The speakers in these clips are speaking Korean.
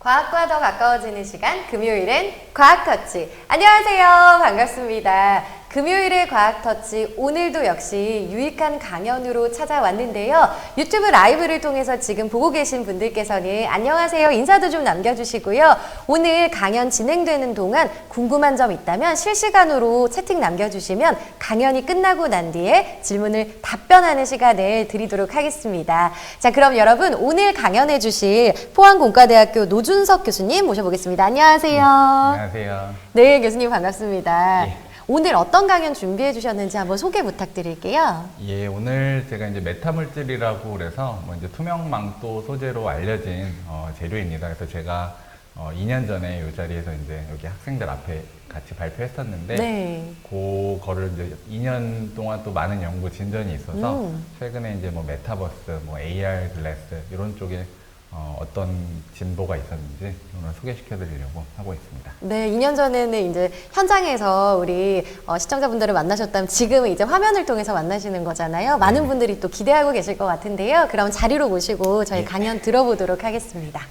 과학과 더 가까워지는 시간, 금요일엔 과학터치. 안녕하세요. 반갑습니다. 금요일의 과학터치, 오늘도 역시 유익한 강연으로 찾아왔는데요. 유튜브 라이브를 통해서 지금 보고 계신 분들께서는 안녕하세요 인사도 좀 남겨주시고요. 오늘 강연 진행되는 동안 궁금한 점 있다면 실시간으로 채팅 남겨주시면 강연이 끝나고 난 뒤에 질문을 답변하는 시간을 드리도록 하겠습니다. 자, 그럼 여러분 오늘 강연해 주실 포항공과대학교 노준석 교수님 모셔보겠습니다. 안녕하세요. 안녕하세요. 네, 교수님 반갑습니다. 예. 오늘 어떤 강연 준비해 주셨는지 한번 소개 부탁드릴게요. 예, 오늘 제가 이제 메타물질이라고 그래서 이제 투명망토 소재로 알려진 재료입니다. 그래서 제가 2년 전에 이 자리에서 이제 여기 학생들 앞에 같이 발표했었는데, 네. 그거를 이제 2년 동안 또 많은 연구 진전이 있어서 최근에 이제 뭐 메타버스, 뭐 AR 글래스 이런 쪽에 어떤 진보가 있었는지 오늘 소개시켜 드리려고 하고 있습니다. 네, 2년 전에는 이제 현장에서 우리 시청자분들을 만나셨다면 지금은 이제 화면을 통해서 만나시는 거잖아요. 많은 분들이 또 기대하고 계실 것 같은데요. 그럼 자리로 모시고 저희 강연 들어보도록 하겠습니다.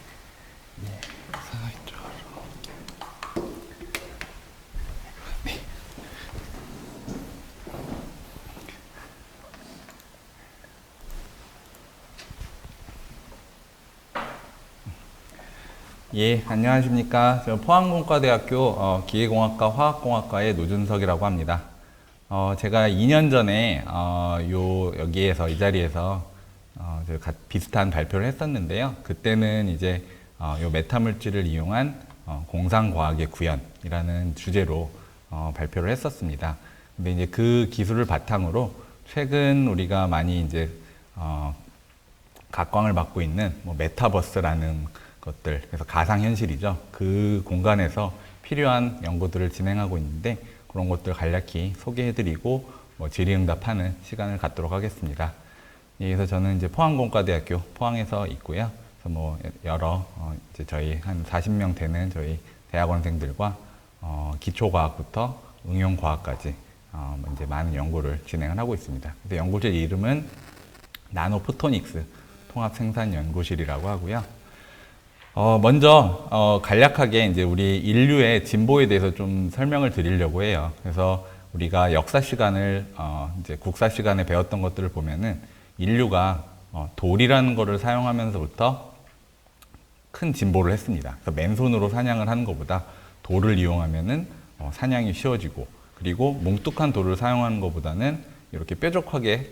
예, 안녕하십니까. 저 포항공과대학교 기계공학과 화학공학과의 노준석이라고 합니다. 제가 2년 전에 여기에서 이 자리에서 비슷한 발표를 했었는데요. 그때는 이제 요 메타물질을 이용한 공상과학의 구현이라는 주제로 발표를 했었습니다. 근데 이제 그 기술을 바탕으로 최근 우리가 많이 이제 각광을 받고 있는 뭐 메타버스라는 것들, 그래서 가상현실이죠. 그 공간에서 필요한 연구들을 진행하고 있는데 그런 것들 간략히 소개해드리고 질의응답하는 시간을 갖도록 하겠습니다. 그래서 저는 이제 포항공과대학교 포항에서 있고요. 그래서 뭐 여러 이제 저희 한 40명 되는 저희 대학원생들과 기초과학부터 응용과학까지 이제 많은 연구를 진행을 하고 있습니다. 그래서 연구실 이름은 나노포토닉스 통합생산연구실이라고 하고요. 먼저 간략하게 이제 우리 인류의 진보에 대해서 좀 설명을 드리려고 해요. 그래서 우리가 역사 시간을 이제 국사 시간에 배웠던 것들을 보면은 인류가 돌이라는 것을 사용하면서부터 큰 진보를 했습니다. 그래서 맨손으로 사냥을 하는 것보다 돌을 이용하면은 사냥이 쉬워지고, 그리고 뭉툭한 돌을 사용하는 것보다는 이렇게 뾰족하게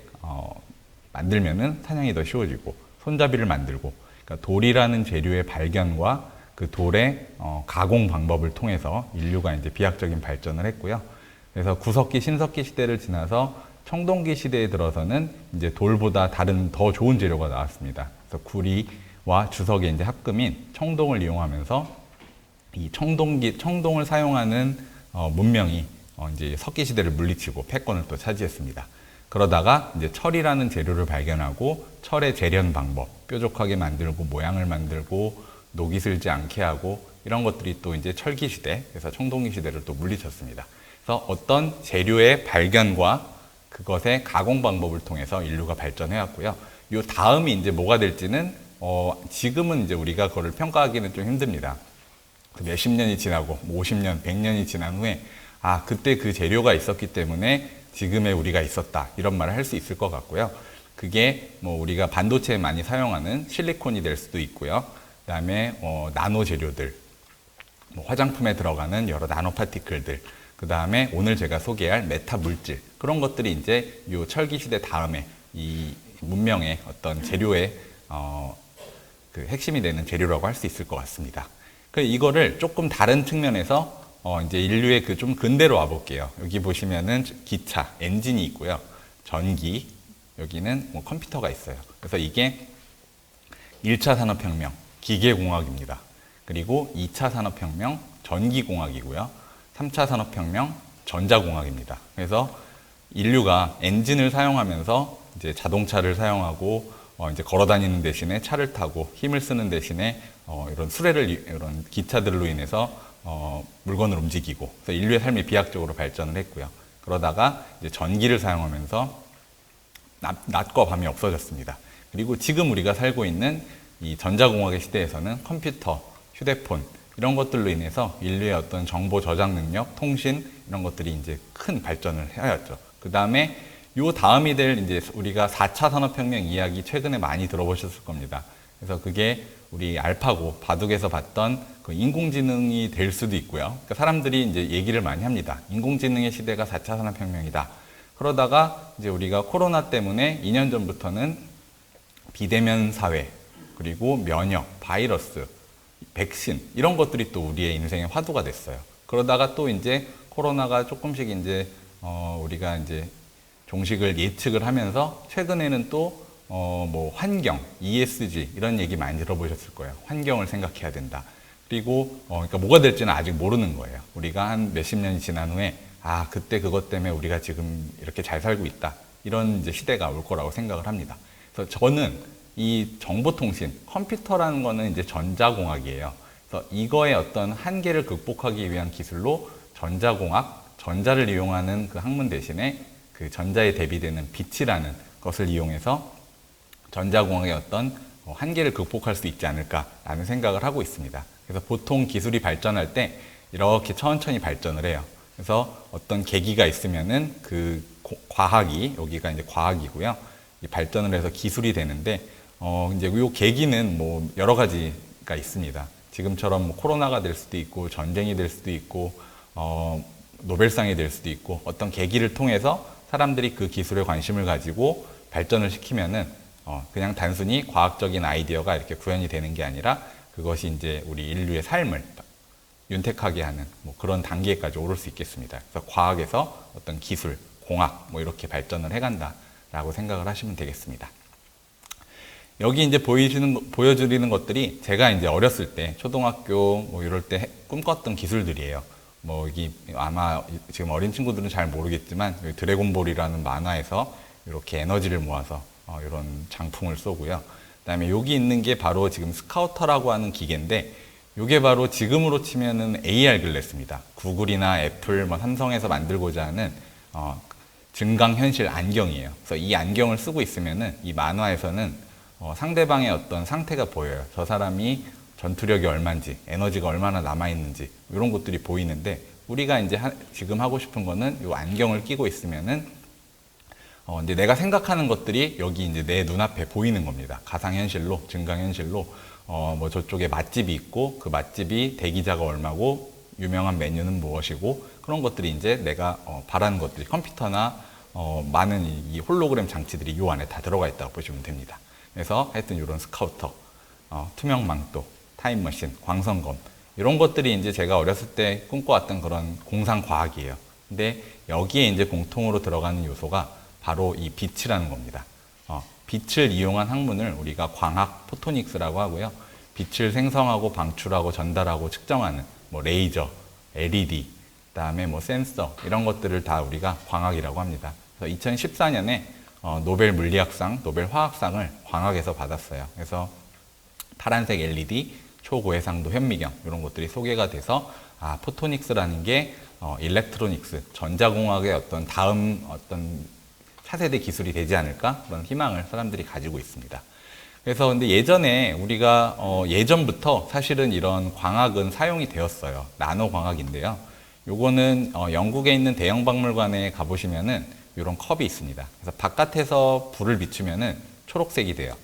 만들면은 사냥이 더 쉬워지고, 손잡이를 만들고, 그러니까 돌이라는 재료의 발견과 그 돌의 가공 방법을 통해서 인류가 이제 비약적인 발전을 했고요. 그래서 구석기, 신석기 시대를 지나서 청동기 시대에 들어서는 이제 돌보다 다른 더 좋은 재료가 나왔습니다. 그래서 구리와 주석의 이제 합금인 청동을 이용하면서 이 청동을 사용하는 문명이 이제 석기 시대를 물리치고 패권을 또 차지했습니다. 그러다가 이제 철이라는 재료를 발견하고 철의 재련 방법, 뾰족하게 만들고 모양을 만들고 녹이 슬지 않게 하고 이런 것들이 또 이제 철기 시대, 그래서 청동기 시대를 또 물리쳤습니다. 그래서 어떤 재료의 발견과 그것의 가공 방법을 통해서 인류가 발전해 왔고요. 요 다음이 이제 뭐가 될지는 지금은 이제 우리가 그거를 평가하기는 좀 힘듭니다. 몇십 년이 지나고 50년, 100년이 지난 후에 그때 그 재료가 있었기 때문에 지금의 우리가 있었다, 이런 말을 할 수 있을 것 같고요. 그게 뭐 우리가 반도체에 많이 사용하는 실리콘이 될 수도 있고요. 그 다음에 나노 재료들, 뭐 화장품에 들어가는 여러 나노 파티클들, 그 다음에 오늘 제가 소개할 메타 물질, 그런 것들이 이제 요 철기 시대 다음에 이 문명의 어떤 재료의 그 핵심이 되는 재료라고 할 수 있을 것 같습니다. 그래서 이거를 조금 다른 측면에서 이제 인류의 그 좀 근대로 와볼게요. 여기 보시면은 기차, 엔진이 있고요. 전기, 여기는 뭐 컴퓨터가 있어요. 그래서 이게 1차 산업혁명, 기계공학입니다. 그리고 2차 산업혁명, 전기공학이고요. 3차 산업혁명, 전자공학입니다. 그래서 인류가 엔진을 사용하면서 이제 자동차를 사용하고 이제 걸어 다니는 대신에 차를 타고 힘을 쓰는 대신에 이런 이런 기차들로 인해서 물건을 움직이고, 그래서 인류의 삶이 비약적으로 발전을 했고요. 그러다가 이제 전기를 사용하면서 낮과 밤이 없어졌습니다. 그리고 지금 우리가 살고 있는 이 전자공학의 시대에서는 컴퓨터, 휴대폰 이런 것들로 인해서 인류의 어떤 정보 저장 능력, 통신 이런 것들이 이제 큰 발전을 하였죠. 그 다음에 요 다음이 될 이제 우리가 4차 산업혁명 이야기 최근에 많이 들어보셨을 겁니다. 그래서 그게 우리 알파고 바둑에서 봤던 그 인공지능이 될 수도 있고요. 그러니까 사람들이 이제 얘기를 많이 합니다. 인공지능의 시대가 4차 산업혁명이다. 그러다가 이제 우리가 코로나 때문에 2년 전부터는 비대면 사회, 그리고 면역, 바이러스, 백신 이런 것들이 또 우리의 인생의 화두가 됐어요. 그러다가 또 이제 코로나가 조금씩 이제 우리가 이제 종식을 예측을 하면서 최근에는 또 뭐 환경, ESG 이런 얘기 많이 들어보셨을 거예요. 환경을 생각해야 된다. 그리고 그러니까 뭐가 될지는 아직 모르는 거예요. 우리가 한 몇십 년이 지난 후에 아 그때 그것 때문에 우리가 지금 이렇게 잘 살고 있다. 이런 이제 시대가 올 거라고 생각을 합니다. 그래서 저는 이 정보통신, 컴퓨터라는 거는 이제 전자공학이에요. 그래서 이거의 어떤 한계를 극복하기 위한 기술로 전자공학, 전자를 이용하는 그 학문 대신에 그 전자에 대비되는 빛이라는 것을 이용해서 전자공학의 어떤 한계를 극복할 수 있지 않을까라는 생각을 하고 있습니다. 그래서 보통 기술이 발전할 때 이렇게 천천히 발전을 해요. 그래서 어떤 계기가 있으면은 그 과학이, 여기가 이제 과학이고요. 이 발전을 해서 기술이 되는데, 이제 이 계기는 뭐 여러 가지가 있습니다. 지금처럼 뭐 코로나가 될 수도 있고, 전쟁이 될 수도 있고, 노벨상이 될 수도 있고, 어떤 계기를 통해서 사람들이 그 기술에 관심을 가지고 발전을 시키면은 그냥 단순히 과학적인 아이디어가 이렇게 구현이 되는 게 아니라 그것이 이제 우리 인류의 삶을 윤택하게 하는 뭐 그런 단계까지 오를 수 있겠습니다. 그래서 과학에서 어떤 기술, 공학 뭐 이렇게 발전을 해간다라고 생각을 하시면 되겠습니다. 여기 이제 보여드리는 것들이 제가 이제 어렸을 때 초등학교 뭐 이럴 때 꿈꿨던 기술들이에요. 뭐 여기 아마 지금 어린 친구들은 잘 모르겠지만 드래곤볼이라는 만화에서 이렇게 에너지를 모아서 이런 장풍을 쏘고요. 그다음에 여기 있는 게 바로 지금 스카우터라고 하는 기계인데 이게 바로 지금으로 치면은 AR 글래스입니다. 구글이나 애플, 뭐 삼성에서 만들고자 하는 증강현실 안경이에요. 그래서 이 안경을 쓰고 있으면은 이 만화에서는 상대방의 어떤 상태가 보여요. 저 사람이 전투력이 얼마인지, 에너지가 얼마나 남아있는지 이런 것들이 보이는데 우리가 이제 지금 하고 싶은 거는 이 안경을 끼고 있으면은 이제 내가 생각하는 것들이 여기 이제 내 눈앞에 보이는 겁니다. 가상현실로, 증강현실로, 뭐 저쪽에 맛집이 있고, 그 맛집이 대기자가 얼마고, 유명한 메뉴는 무엇이고, 그런 것들이 이제 내가 바라는 것들이 컴퓨터나 많은 이 홀로그램 장치들이 이 안에 다 들어가 있다고 보시면 됩니다. 그래서 하여튼 이런 스카우터, 투명망토, 타임머신, 광선검, 이런 것들이 이제 제가 어렸을 때 꿈꿔왔던 그런 공상과학이에요. 근데 여기에 이제 공통으로 들어가는 요소가 바로 이 빛이라는 겁니다. 빛을 이용한 학문을 우리가 광학 포토닉스라고 하고요. 빛을 생성하고 방출하고 전달하고 측정하는 뭐 레이저, LED, 그다음에 뭐 센서 이런 것들을 다 우리가 광학이라고 합니다. 그래서 2014년에 노벨 물리학상, 노벨 화학상을 광학에서 받았어요. 그래서 파란색 LED, 초고해상도 현미경 이런 것들이 소개가 돼서 포토닉스라는 게 일렉트로닉스, 전자공학의 어떤 다음 어떤 차세대 기술이 되지 않을까 그런 희망을 사람들이 가지고 있습니다. 그래서 근데 예전에 우리가 예전부터 사실은 이런 광학은 사용이 되었어요. 나노 광학인데요. 요거는 영국에 있는 대형 박물관에 가보시면은 이런 컵이 있습니다. 그래서 바깥에서 불을 비추면은 초록색이 돼요.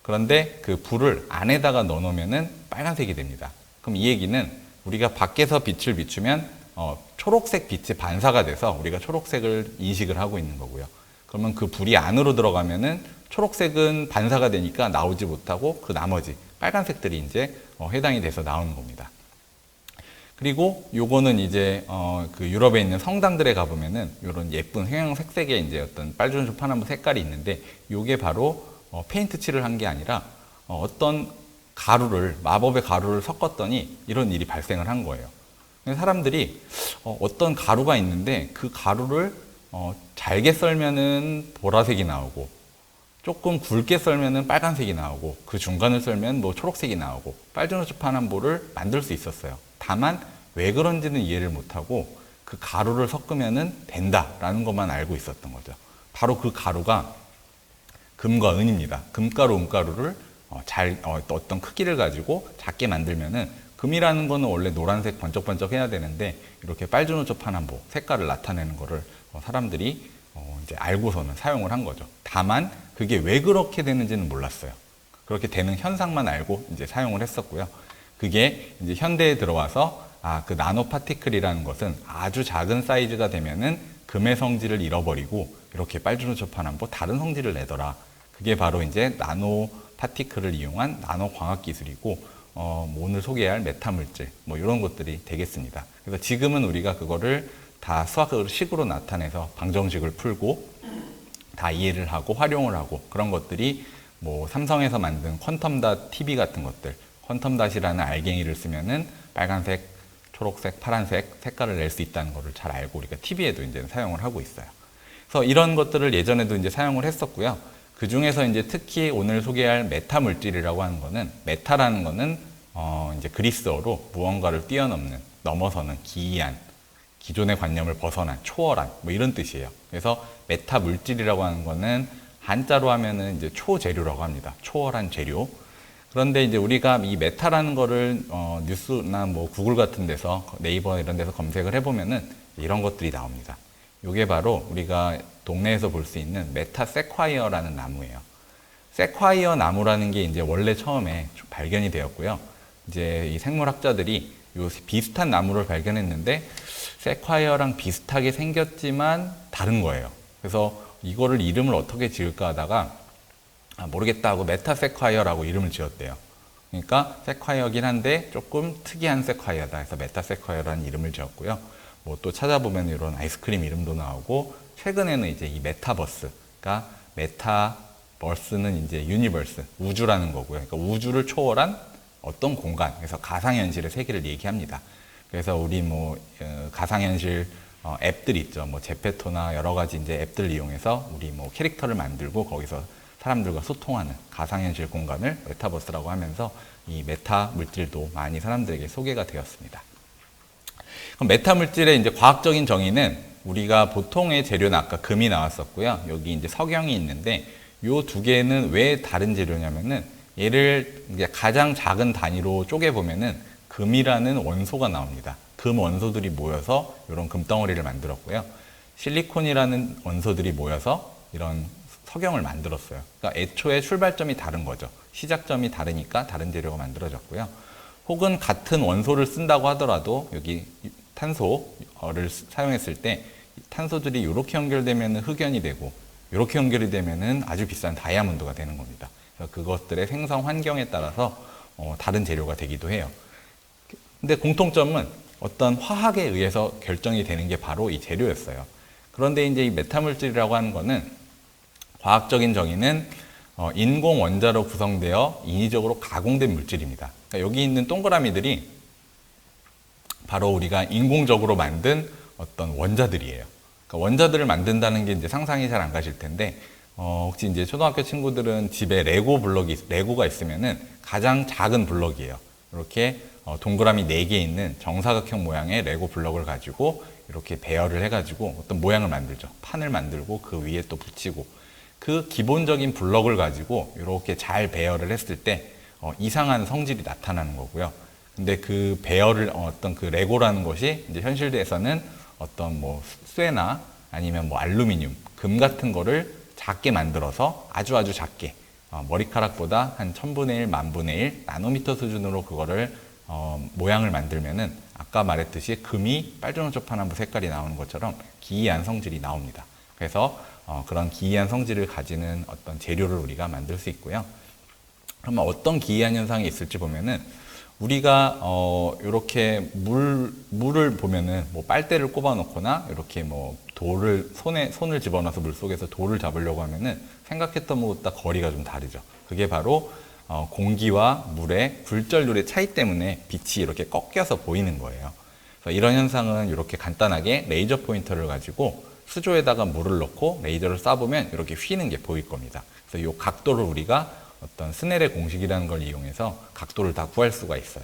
그런데 그 불을 안에다가 넣어놓으면은 빨간색이 됩니다. 그럼 이 얘기는 우리가 밖에서 빛을 비추면 초록색 빛이 반사가 돼서 우리가 초록색을 인식을 하고 있는 거고요. 그러면 그 불이 안으로 들어가면은 초록색은 반사가 되니까 나오지 못하고 그 나머지 빨간색들이 이제 해당이 돼서 나오는 겁니다. 그리고 요거는 이제 그 유럽에 있는 성당들에 가보면은 이런 예쁜 형형색색의 이제 어떤 빨주노초 파남보 색깔이 있는데 요게 바로 페인트 칠을 한 게 아니라 어떤 가루를 마법의 가루를 섞었더니 이런 일이 발생을 한 거예요. 사람들이 어떤 가루가 있는데 그 가루를 잘게 썰면은 보라색이 나오고 조금 굵게 썰면은 빨간색이 나오고 그 중간을 썰면 뭐 초록색이 나오고 빨주노초 파남보를 만들 수 있었어요. 다만 왜 그런지는 이해를 못하고 그 가루를 섞으면은 된다라는 것만 알고 있었던 거죠. 바로 그 가루가 금과 은입니다. 금가루, 은가루를 어떤 크기를 가지고 작게 만들면은 금이라는 거는 원래 노란색 번쩍번쩍 해야 되는데 이렇게 빨주노초파남 색깔을 나타내는 거를 사람들이 이제 알고서는 사용을 한 거죠. 다만 그게 왜 그렇게 되는지는 몰랐어요. 그렇게 되는 현상만 알고 이제 사용을 했었고요. 그게 이제 현대에 들어와서 그 나노 파티클이라는 것은 아주 작은 사이즈가 되면은 금의 성질을 잃어버리고 이렇게 빨주노초파남보 다른 성질을 내더라. 그게 바로 이제 나노 파티클을 이용한 나노 광학 기술이고 뭐 오늘 소개할 메타 물질 뭐 이런 것들이 되겠습니다. 그래서 지금은 우리가 그거를 다 수학식으로 나타내서 방정식을 풀고 다 이해를 하고 활용을 하고 그런 것들이 뭐 삼성에서 만든 퀀텀닷 TV 같은 것들, 퀀텀닷이라는 알갱이를 쓰면은 빨간색, 초록색, 파란색 색깔을 낼 수 있다는 것을 잘 알고 우리가 TV에도 이제 사용을 하고 있어요. 그래서 이런 것들을 예전에도 이제 사용을 했었고요. 그 중에서 이제 특히 오늘 소개할 메타 물질이라고 하는 거는 메타라는 거는 이제 그리스어로 무언가를 뛰어넘는, 넘어서는 기이한, 기존의 관념을 벗어난, 초월한 뭐 이런 뜻이에요. 그래서 메타 물질이라고 하는 거는 한자로 하면은 이제 초재료라고 합니다. 초월한 재료. 그런데 이제 우리가 이 메타라는 거를 뉴스나 뭐 구글 같은 데서 네이버 이런 데서 검색을 해보면은 이런 것들이 나옵니다. 이게 바로 우리가 동네에서 볼 수 있는 메타 세콰이어라는 나무예요. 세콰이어 나무라는 게 이제 원래 처음에 발견이 되었고요. 이제 이 생물학자들이 요 비슷한 나무를 발견했는데 세콰이어랑 비슷하게 생겼지만 다른 거예요. 그래서 이거를 이름을 어떻게 지을까 하다가 모르겠다 하고 메타세콰이어라고 이름을 지었대요. 그러니까 세콰이어긴 한데 조금 특이한 세콰이어다 해서 메타세콰이어라는 이름을 지었고요. 뭐 또 찾아보면 이런 아이스크림 이름도 나오고 최근에는 이제 이 메타버스가 메타버스는 이제 유니버스 우주라는 거고요. 그러니까 우주를 초월한 어떤 공간, 그래서 가상현실의 세계를 얘기합니다. 그래서 우리 뭐 가상현실 앱들 있죠. 뭐 제페토나 여러 가지 이제 앱들 이용해서 우리 뭐 캐릭터를 만들고 거기서 사람들과 소통하는 가상현실 공간을 메타버스라고 하면서 이 메타 물질도 많이 사람들에게 소개가 되었습니다. 그럼 메타 물질의 이제 과학적인 정의는 우리가 보통의 재료는 아까 금이 나왔었고요. 여기 이제 석영이 있는데 요 두 개는 왜 다른 재료냐면은 얘를 이제 가장 작은 단위로 쪼개 보면은 금이라는 원소가 나옵니다. 금 원소들이 모여서 이런 금덩어리를 만들었고요. 실리콘이라는 원소들이 모여서 이런 석영을 만들었어요. 그러니까 애초에 출발점이 다른 거죠. 시작점이 다르니까 다른 재료가 만들어졌고요. 혹은 같은 원소를 쓴다고 하더라도 여기 탄소를 사용했을 때 탄소들이 이렇게 연결되면 흑연이 되고 이렇게 연결이 되면 아주 비싼 다이아몬드가 되는 겁니다. 그래서 그것들의 생성 환경에 따라서 다른 재료가 되기도 해요. 근데 공통점은 어떤 화학에 의해서 결정이 되는 게 바로 이 재료였어요. 그런데 이제 이 메타물질이라고 하는 거는 과학적인 정의는 인공 원자로 구성되어 인위적으로 가공된 물질입니다. 그러니까 여기 있는 동그라미들이 바로 우리가 인공적으로 만든 어떤 원자들이에요. 그러니까 원자들을 만든다는 게 이제 상상이 잘 안 가실 텐데, 혹시 이제 초등학교 친구들은 집에 레고가 있으면은 가장 작은 블럭이에요. 이렇게 동그라미 4개 있는 정사각형 모양의 레고 블럭을 가지고 이렇게 배열을 해가지고 어떤 모양을 만들죠. 판을 만들고 그 위에 또 붙이고 그 기본적인 블럭을 가지고 이렇게 잘 배열을 했을 때 이상한 성질이 나타나는 거고요. 근데 그 배열을 어떤 그 레고라는 것이 이제 현실에서는 어떤 뭐 쇠나 아니면 뭐 알루미늄, 금 같은 거를 작게 만들어서 아주 작게 머리카락보다 한 1000분의 1, 10,000분의 1 나노미터 수준으로 그거를 모양을 만들면은 아까 말했듯이 금이 빨주노초파남보 색깔이 나오는 것처럼 기이한 성질이 나옵니다. 그래서 그런 기이한 성질을 가지는 어떤 재료를 우리가 만들 수 있고요. 그러면 어떤 기이한 현상이 있을지 보면은 우리가 이렇게 물을 보면은 뭐 빨대를 꼽아 놓거나 이렇게 뭐 손을 집어넣어서 물 속에서 돌을 잡으려고 하면은 생각했던 것보다 거리가 좀 다르죠. 그게 바로 공기와 물의 굴절률의 차이 때문에 빛이 이렇게 꺾여서 보이는 거예요. 그래서 이런 현상은 이렇게 간단하게 레이저 포인터를 가지고 수조에다가 물을 넣고 레이저를 쏴보면 이렇게 휘는 게 보일 겁니다. 그래서 이 각도를 우리가 어떤 스넬의 공식이라는 걸 이용해서 각도를 다 구할 수가 있어요.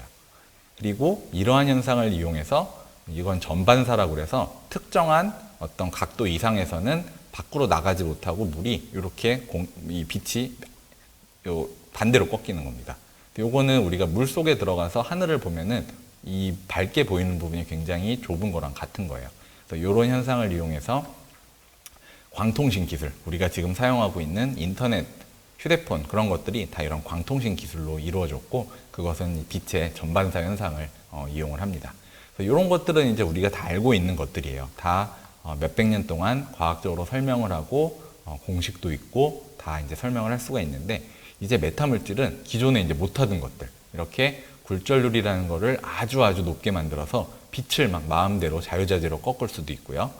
그리고 이러한 현상을 이용해서 이건 전반사라고 그래서 특정한 어떤 각도 이상에서는 밖으로 나가지 못하고 물이 이렇게 이 빛이 반대로 꺾이는 겁니다. 요거는 우리가 물 속에 들어가서 하늘을 보면은 이 밝게 보이는 부분이 굉장히 좁은 거랑 같은 거예요. 그래서 이런 현상을 이용해서 광통신 기술, 우리가 지금 사용하고 있는 인터넷, 휴대폰 그런 것들이 다 이런 광통신 기술로 이루어졌고, 그것은 빛의 전반사 현상을 이용을 합니다. 그래서 이런 것들은 이제 우리가 다 알고 있는 것들이에요. 다 몇백 년 동안 과학적으로 설명을 하고 공식도 있고 다 이제 설명을 할 수가 있는데, 이제 메타물질은 기존에 이제 못하던 것들, 이렇게 굴절률이라는 거를 아주 높게 만들어서 빛을 막 마음대로 자유자재로 꺾을 수도 있고요.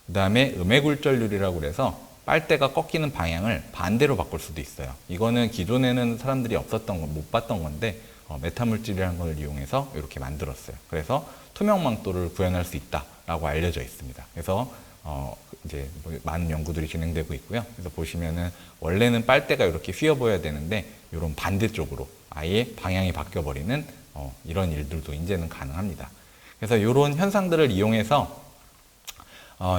그 다음에 음해굴절률이라고 그래서 빨대가 꺾이는 방향을 반대로 바꿀 수도 있어요. 이거는 기존에는 사람들이 못 봤던 건데 메타물질이라는 걸 이용해서 이렇게 만들었어요. 그래서 투명망토를 구현할 수 있다라고 알려져 있습니다. 그래서 이제 많은 연구들이 진행되고 있고요. 그래서 보시면은 원래는 빨대가 이렇게 휘어 보여야 되는데 이런 반대쪽으로 아예 방향이 바뀌어 버리는 이런 일들도 이제는 가능합니다. 그래서 이런 현상들을 이용해서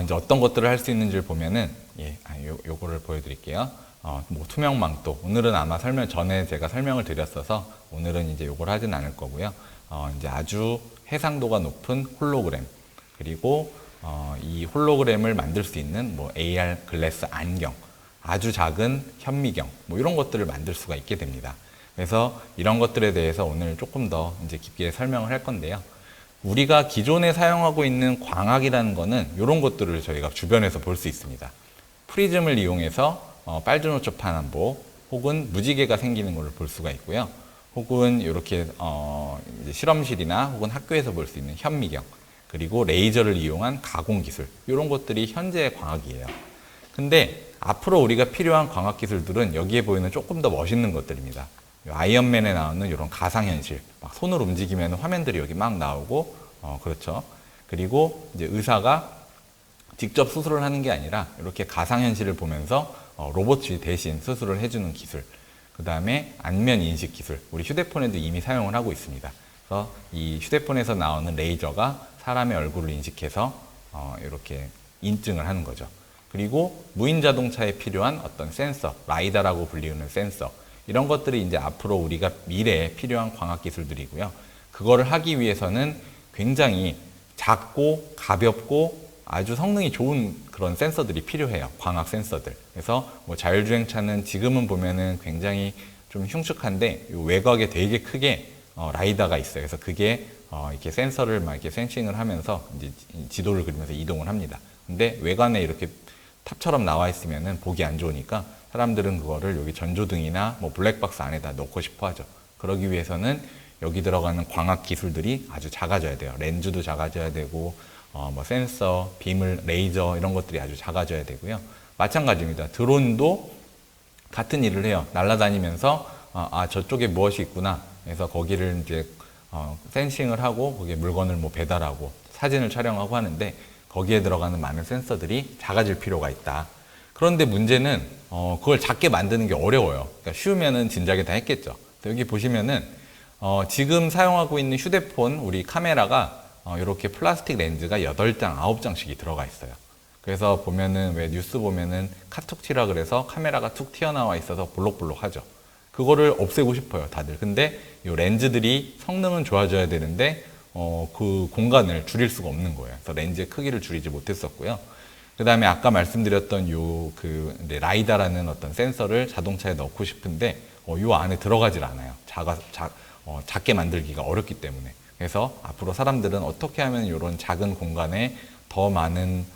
이제 어떤 것들을 할 수 있는지를 보면은 요거를 보여드릴게요. 뭐 투명망토, 오늘은 아마 전에 제가 설명을 드렸어서 오늘은 이제 요걸 하진 않을 거고요. 이제 아주 해상도가 높은 홀로그램, 그리고 이 홀로그램을 만들 수 있는 뭐 AR 글래스 안경, 아주 작은 현미경, 뭐 이런 것들을 만들 수가 있게 됩니다. 그래서 이런 것들에 대해서 오늘 조금 더 이제 깊게 설명을 할 건데요. 우리가 기존에 사용하고 있는 광학이라는 거는 이런 것들을 저희가 주변에서 볼 수 있습니다. 프리즘을 이용해서 빨주노초 파남보 혹은 무지개가 생기는 것을 볼 수가 있고요. 혹은 이렇게 이제 실험실이나 혹은 학교에서 볼 수 있는 현미경, 그리고 레이저를 이용한 가공 기술, 이런 것들이 현재의 광학이에요. 근데 앞으로 우리가 필요한 광학 기술들은 여기에 보이는 조금 더 멋있는 것들입니다. 아이언맨에 나오는 이런 가상현실, 막 손을 움직이면 화면들이 여기 막 나오고, 그렇죠. 그리고 이제 의사가 직접 수술을 하는 게 아니라 이렇게 가상현실을 보면서 로봇이 대신 수술을 해주는 기술. 그 다음에 안면 인식 기술, 우리 휴대폰에도 이미 사용을 하고 있습니다. 그래서 이 휴대폰에서 나오는 레이저가 사람의 얼굴을 인식해서 이렇게 인증을 하는 거죠. 그리고 무인 자동차에 필요한 어떤 센서, 라이다라고 불리우는 센서, 이런 것들이 이제 앞으로 우리가 미래에 필요한 광학 기술들이고요. 그거를 하기 위해서는 굉장히 작고 가볍고 아주 성능이 좋은 그런 센서들이 필요해요. 광학 센서들. 그래서 뭐 자율주행차는 지금은 보면은 굉장히 좀 흉측한데 요 외곽에 되게 크게 라이다가 있어요. 그래서 그게 이렇게 센서를 막 이렇게 센싱을 하면서 이제 지도를 그리면서 이동을 합니다. 근데 외관에 이렇게 탑처럼 나와 있으면은 보기 안 좋으니까 사람들은 그거를 여기 전조등이나 뭐 블랙박스 안에다 넣고 싶어 하죠. 그러기 위해서는 여기 들어가는 광학 기술들이 아주 작아져야 돼요. 렌즈도 작아져야 되고, 뭐 센서, 비물, 레이저 이런 것들이 아주 작아져야 되고요. 마찬가지입니다. 드론도 같은 일을 해요. 날아다니면서 저쪽에 무엇이 있구나. 그래서 거기를 이제 센싱을 하고 거기에 물건을 뭐 배달하고 사진을 촬영하고 하는데 거기에 들어가는 많은 센서들이 작아질 필요가 있다. 그런데 문제는 그걸 작게 만드는 게 어려워요. 그러니까 쉬우면은 진작에 다 했겠죠. 여기 보시면은 지금 사용하고 있는 휴대폰 우리 카메라가 이렇게 플라스틱 렌즈가 8장, 9장씩이 들어가 있어요. 그래서 보면은 왜 뉴스 보면은 카툭튀라 그래서 카메라가 툭 튀어나와 있어서 볼록볼록 하죠. 그거를 없애고 싶어요, 다들. 근데 이 렌즈들이 성능은 좋아져야 되는데 그 공간을 줄일 수가 없는 거예요. 그래서 렌즈의 크기를 줄이지 못했었고요. 그 다음에 아까 말씀드렸던 라이다라는 어떤 센서를 자동차에 넣고 싶은데 요 안에 들어가질 않아요. 작게 만들기가 어렵기 때문에. 그래서 앞으로 사람들은 어떻게 하면 이런 작은 공간에 더 많은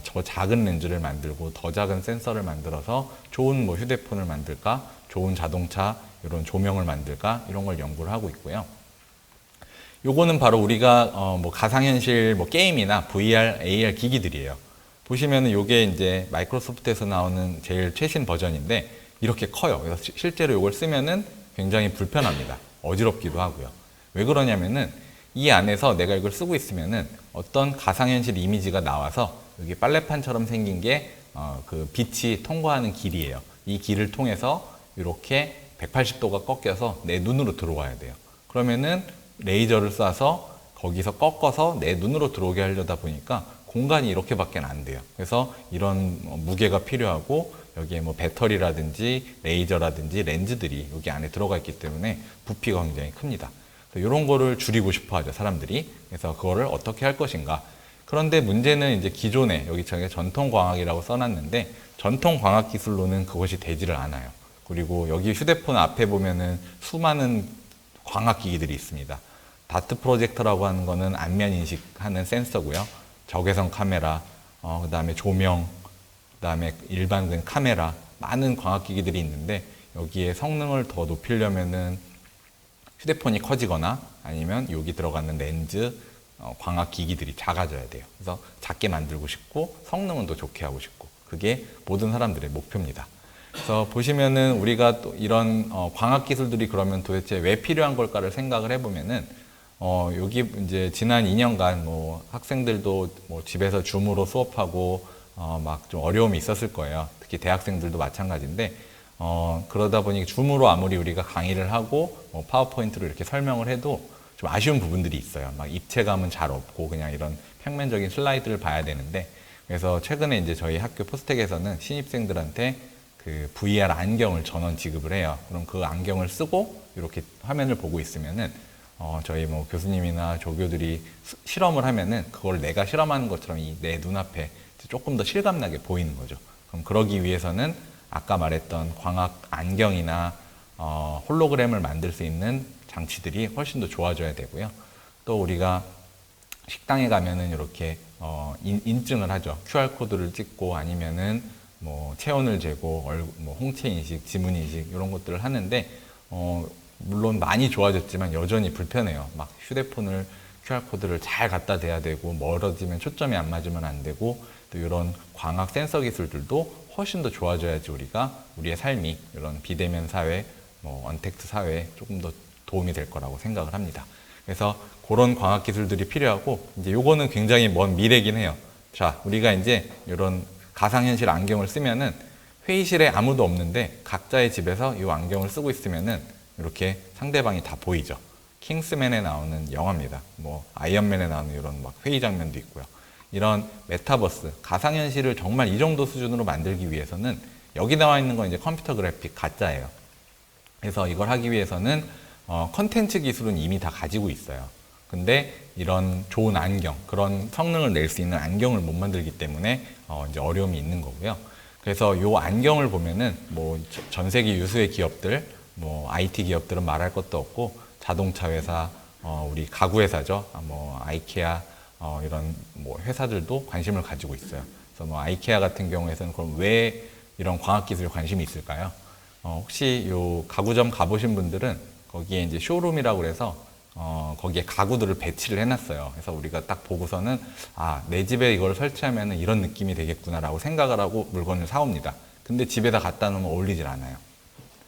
저 작은 렌즈를 만들고 더 작은 센서를 만들어서 좋은 뭐 휴대폰을 만들까, 좋은 자동차 이런 조명을 만들까, 이런 걸 연구를 하고 있고요. 요거는 바로 우리가 뭐 가상현실 뭐 게임이나 VR, AR 기기들이에요. 보시면은 요게 이제 마이크로소프트에서 나오는 제일 최신 버전인데 이렇게 커요. 그래서 실제로 요걸 쓰면은 굉장히 불편합니다. 어지럽기도 하고요. 왜 그러냐면은 이 안에서 내가 이걸 쓰고 있으면은 어떤 가상현실 이미지가 나와서 여기 빨래판처럼 생긴 게 그 빛이 통과하는 길이에요. 이 길을 통해서 이렇게 180도가 꺾여서 내 눈으로 들어와야 돼요. 그러면은 레이저를 쏴서 거기서 꺾어서 내 눈으로 들어오게 하려다 보니까 공간이 이렇게밖에 안 돼요. 그래서 이런 무게가 필요하고 여기에 뭐 배터리라든지 레이저라든지 렌즈들이 여기 안에 들어가 있기 때문에 부피가 굉장히 큽니다. 이런 거를 줄이고 싶어 하죠, 사람들이. 그래서 그거를 어떻게 할 것인가. 그런데 문제는 이제 기존에 여기 저기 전통광학이라고 써놨는데 전통광학 기술로는 그것이 되지를 않아요. 그리고 여기 휴대폰 앞에 보면은 수많은 광학기기들이 있습니다. 다트 프로젝터라고 하는 거는 안면 인식하는 센서고요. 적외선 카메라, 그 다음에 조명, 그 다음에 일반 카메라, 많은 광학기기들이 있는데 여기에 성능을 더 높이려면은 휴대폰이 커지거나 아니면 여기 들어가는 렌즈, 광학기기들이 작아져야 돼요. 그래서 작게 만들고 싶고 성능은 더 좋게 하고 싶고 그게 모든 사람들의 목표입니다. 그래서 보시면은 우리가 또 이런 광학기술들이 그러면 도대체 왜 필요한 걸까를 생각을 해보면은 여기 이제 지난 2년간 뭐 학생들도 뭐 집에서 줌으로 수업하고 막 좀 어려움이 있었을 거예요. 특히 대학생들도 마찬가지인데 그러다 보니 줌으로 아무리 우리가 강의를 하고 뭐 파워포인트로 이렇게 설명을 해도 좀 아쉬운 부분들이 있어요. 막 입체감은 잘 없고 그냥 이런 평면적인 슬라이드를 봐야 되는데 그래서 최근에 이제 저희 학교 포스텍에서는 신입생들한테 그 VR 안경을 전원 지급을 해요. 그럼 그 안경을 쓰고 이렇게 화면을 보고 있으면은 저희 뭐 교수님이나 조교들이 실험을 하면은 그걸 내가 실험하는 것처럼 내 눈앞에 조금 더 실감나게 보이는 거죠. 그럼 그러기 위해서는 아까 말했던 광학 안경이나 홀로그램을 만들 수 있는 장치들이 훨씬 더 좋아져야 되고요. 또 우리가 식당에 가면은 이렇게 인증을 하죠. QR코드를 찍고 아니면은 뭐 체온을 재고 뭐 홍채 인식, 지문 인식 이런 것들을 하는데 물론 많이 좋아졌지만 여전히 불편해요. 막 휴대폰을 QR코드를 잘 갖다 대야 되고 멀어지면 초점이 안 맞으면 안 되고 또 이런 광학 센서 기술들도 훨씬 더 좋아져야지 우리가 우리의 삶이 이런 비대면 사회, 뭐 언택트 사회에 조금 더 도움이 될 거라고 생각을 합니다. 그래서 그런 광학 기술들이 필요하고 이제 요거는 굉장히 먼 미래긴 해요. 자, 우리가 이제 이런 가상현실 안경을 쓰면은 회의실에 아무도 없는데 각자의 집에서 이 안경을 쓰고 있으면은 이렇게 상대방이 다 보이죠. 킹스맨에 나오는 영화입니다. 뭐 아이언맨에 나오는 이런 막 회의 장면도 있고요. 이런 메타버스, 가상현실을 정말 이 정도 수준으로 만들기 위해서는 여기 나와 있는 건 이제 컴퓨터 그래픽 가짜예요. 그래서 이걸 하기 위해서는 컨텐츠 기술은 이미 다 가지고 있어요. 근데 이런 좋은 안경, 그런 성능을 낼 수 있는 안경을 못 만들기 때문에 이제 어려움이 있는 거고요. 그래서 이 안경을 보면은 뭐 전 세계 유수의 기업들, 뭐 IT 기업들은 말할 것도 없고 자동차 회사, 우리 가구 회사죠. 뭐 아이케아 이런 뭐 회사들도 관심을 가지고 있어요. 그래서 뭐 아이케아 같은 경우에는 그럼 왜 이런 광학 기술에 관심이 있을까요? 혹시 요 가구점 가보신 분들은 거기에 이제 쇼룸이라고 그래서 거기에 가구들을 배치를 해놨어요. 그래서 우리가 딱 보고서는 내 집에 이걸 설치하면 이런 느낌이 되겠구나라고 생각을 하고 물건을 사옵니다. 근데 집에다 갖다 놓으면 어울리질 않아요.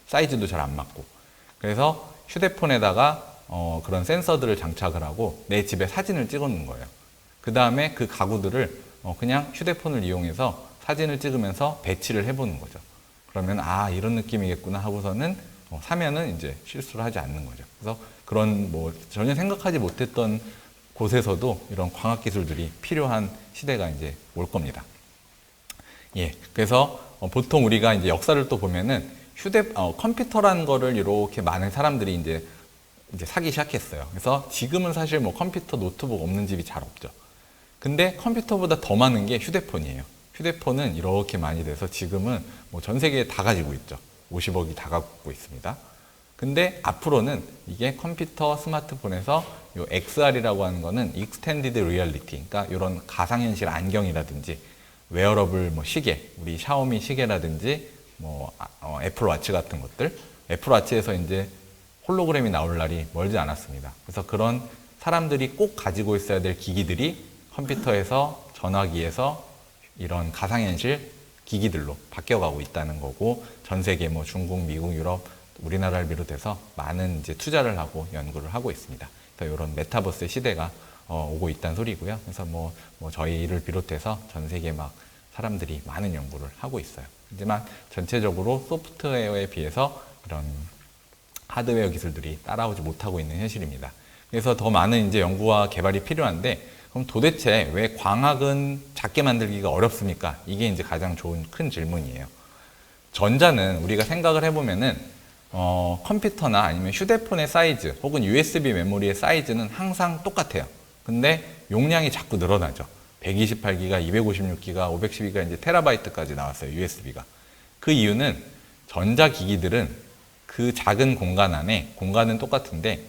사이즈도 잘 안 맞고. 그래서 휴대폰에다가 그런 센서들을 장착을 하고 내 집에 사진을 찍어놓은 거예요. 그 다음에 그 가구들을 그냥 휴대폰을 이용해서 사진을 찍으면서 배치를 해보는 거죠. 그러면 이런 느낌이겠구나 하고서는 사면은 이제 실수를 하지 않는 거죠. 그래서 그런 뭐 전혀 생각하지 못했던 곳에서도 이런 광학 기술들이 필요한 시대가 이제 올 겁니다. 예, 그래서 보통 우리가 이제 역사를 또 보면은 컴퓨터라는 거를 이렇게 많은 사람들이 이제 사기 시작했어요. 그래서 지금은 사실 뭐 컴퓨터, 노트북 없는 집이 잘 없죠. 근데 컴퓨터보다 더 많은 게 휴대폰이에요. 휴대폰은 이렇게 많이 돼서 지금은 뭐 전 세계에 다 가지고 있죠. 50억이 다 갖고 있습니다. 근데 앞으로는 이게 컴퓨터, 스마트폰에서 요 XR이라고 하는 거는 Extended Reality, 그러니까 이런 가상현실 안경이라든지 웨어러블 뭐 시계, 우리 샤오미 시계라든지 뭐 애플워치 같은 것들, 애플워치에서 이제 홀로그램이 나올 날이 멀지 않았습니다. 그래서 그런 사람들이 꼭 가지고 있어야 될 기기들이 컴퓨터에서, 전화기에서 이런 가상현실 기기들로 바뀌어가고 있다는 거고, 전 세계 뭐 중국, 미국, 유럽, 우리나라를 비롯해서 많은 이제 투자를 하고 연구를 하고 있습니다. 그래서 이런 메타버스의 시대가 오고 있다는 소리고요. 그래서 뭐 저희를 비롯해서 전 세계 막 사람들이 많은 연구를 하고 있어요. 하지만 전체적으로 소프트웨어에 비해서 이런 하드웨어 기술들이 따라오지 못하고 있는 현실입니다. 그래서 더 많은 이제 연구와 개발이 필요한데, 그럼 도대체 왜 광학은 작게 만들기가 어렵습니까? 이게 이제 가장 좋은 큰 질문이에요. 전자는 우리가 생각을 해보면은 컴퓨터나 아니면 휴대폰의 사이즈 혹은 USB 메모리의 사이즈는 항상 똑같아요. 근데 용량이 자꾸 늘어나죠. 128기가, 256기가, 512기가 이제 테라바이트까지 나왔어요. USB가. 그 이유는 전자기기들은 그 작은 공간 안에 공간은 똑같은데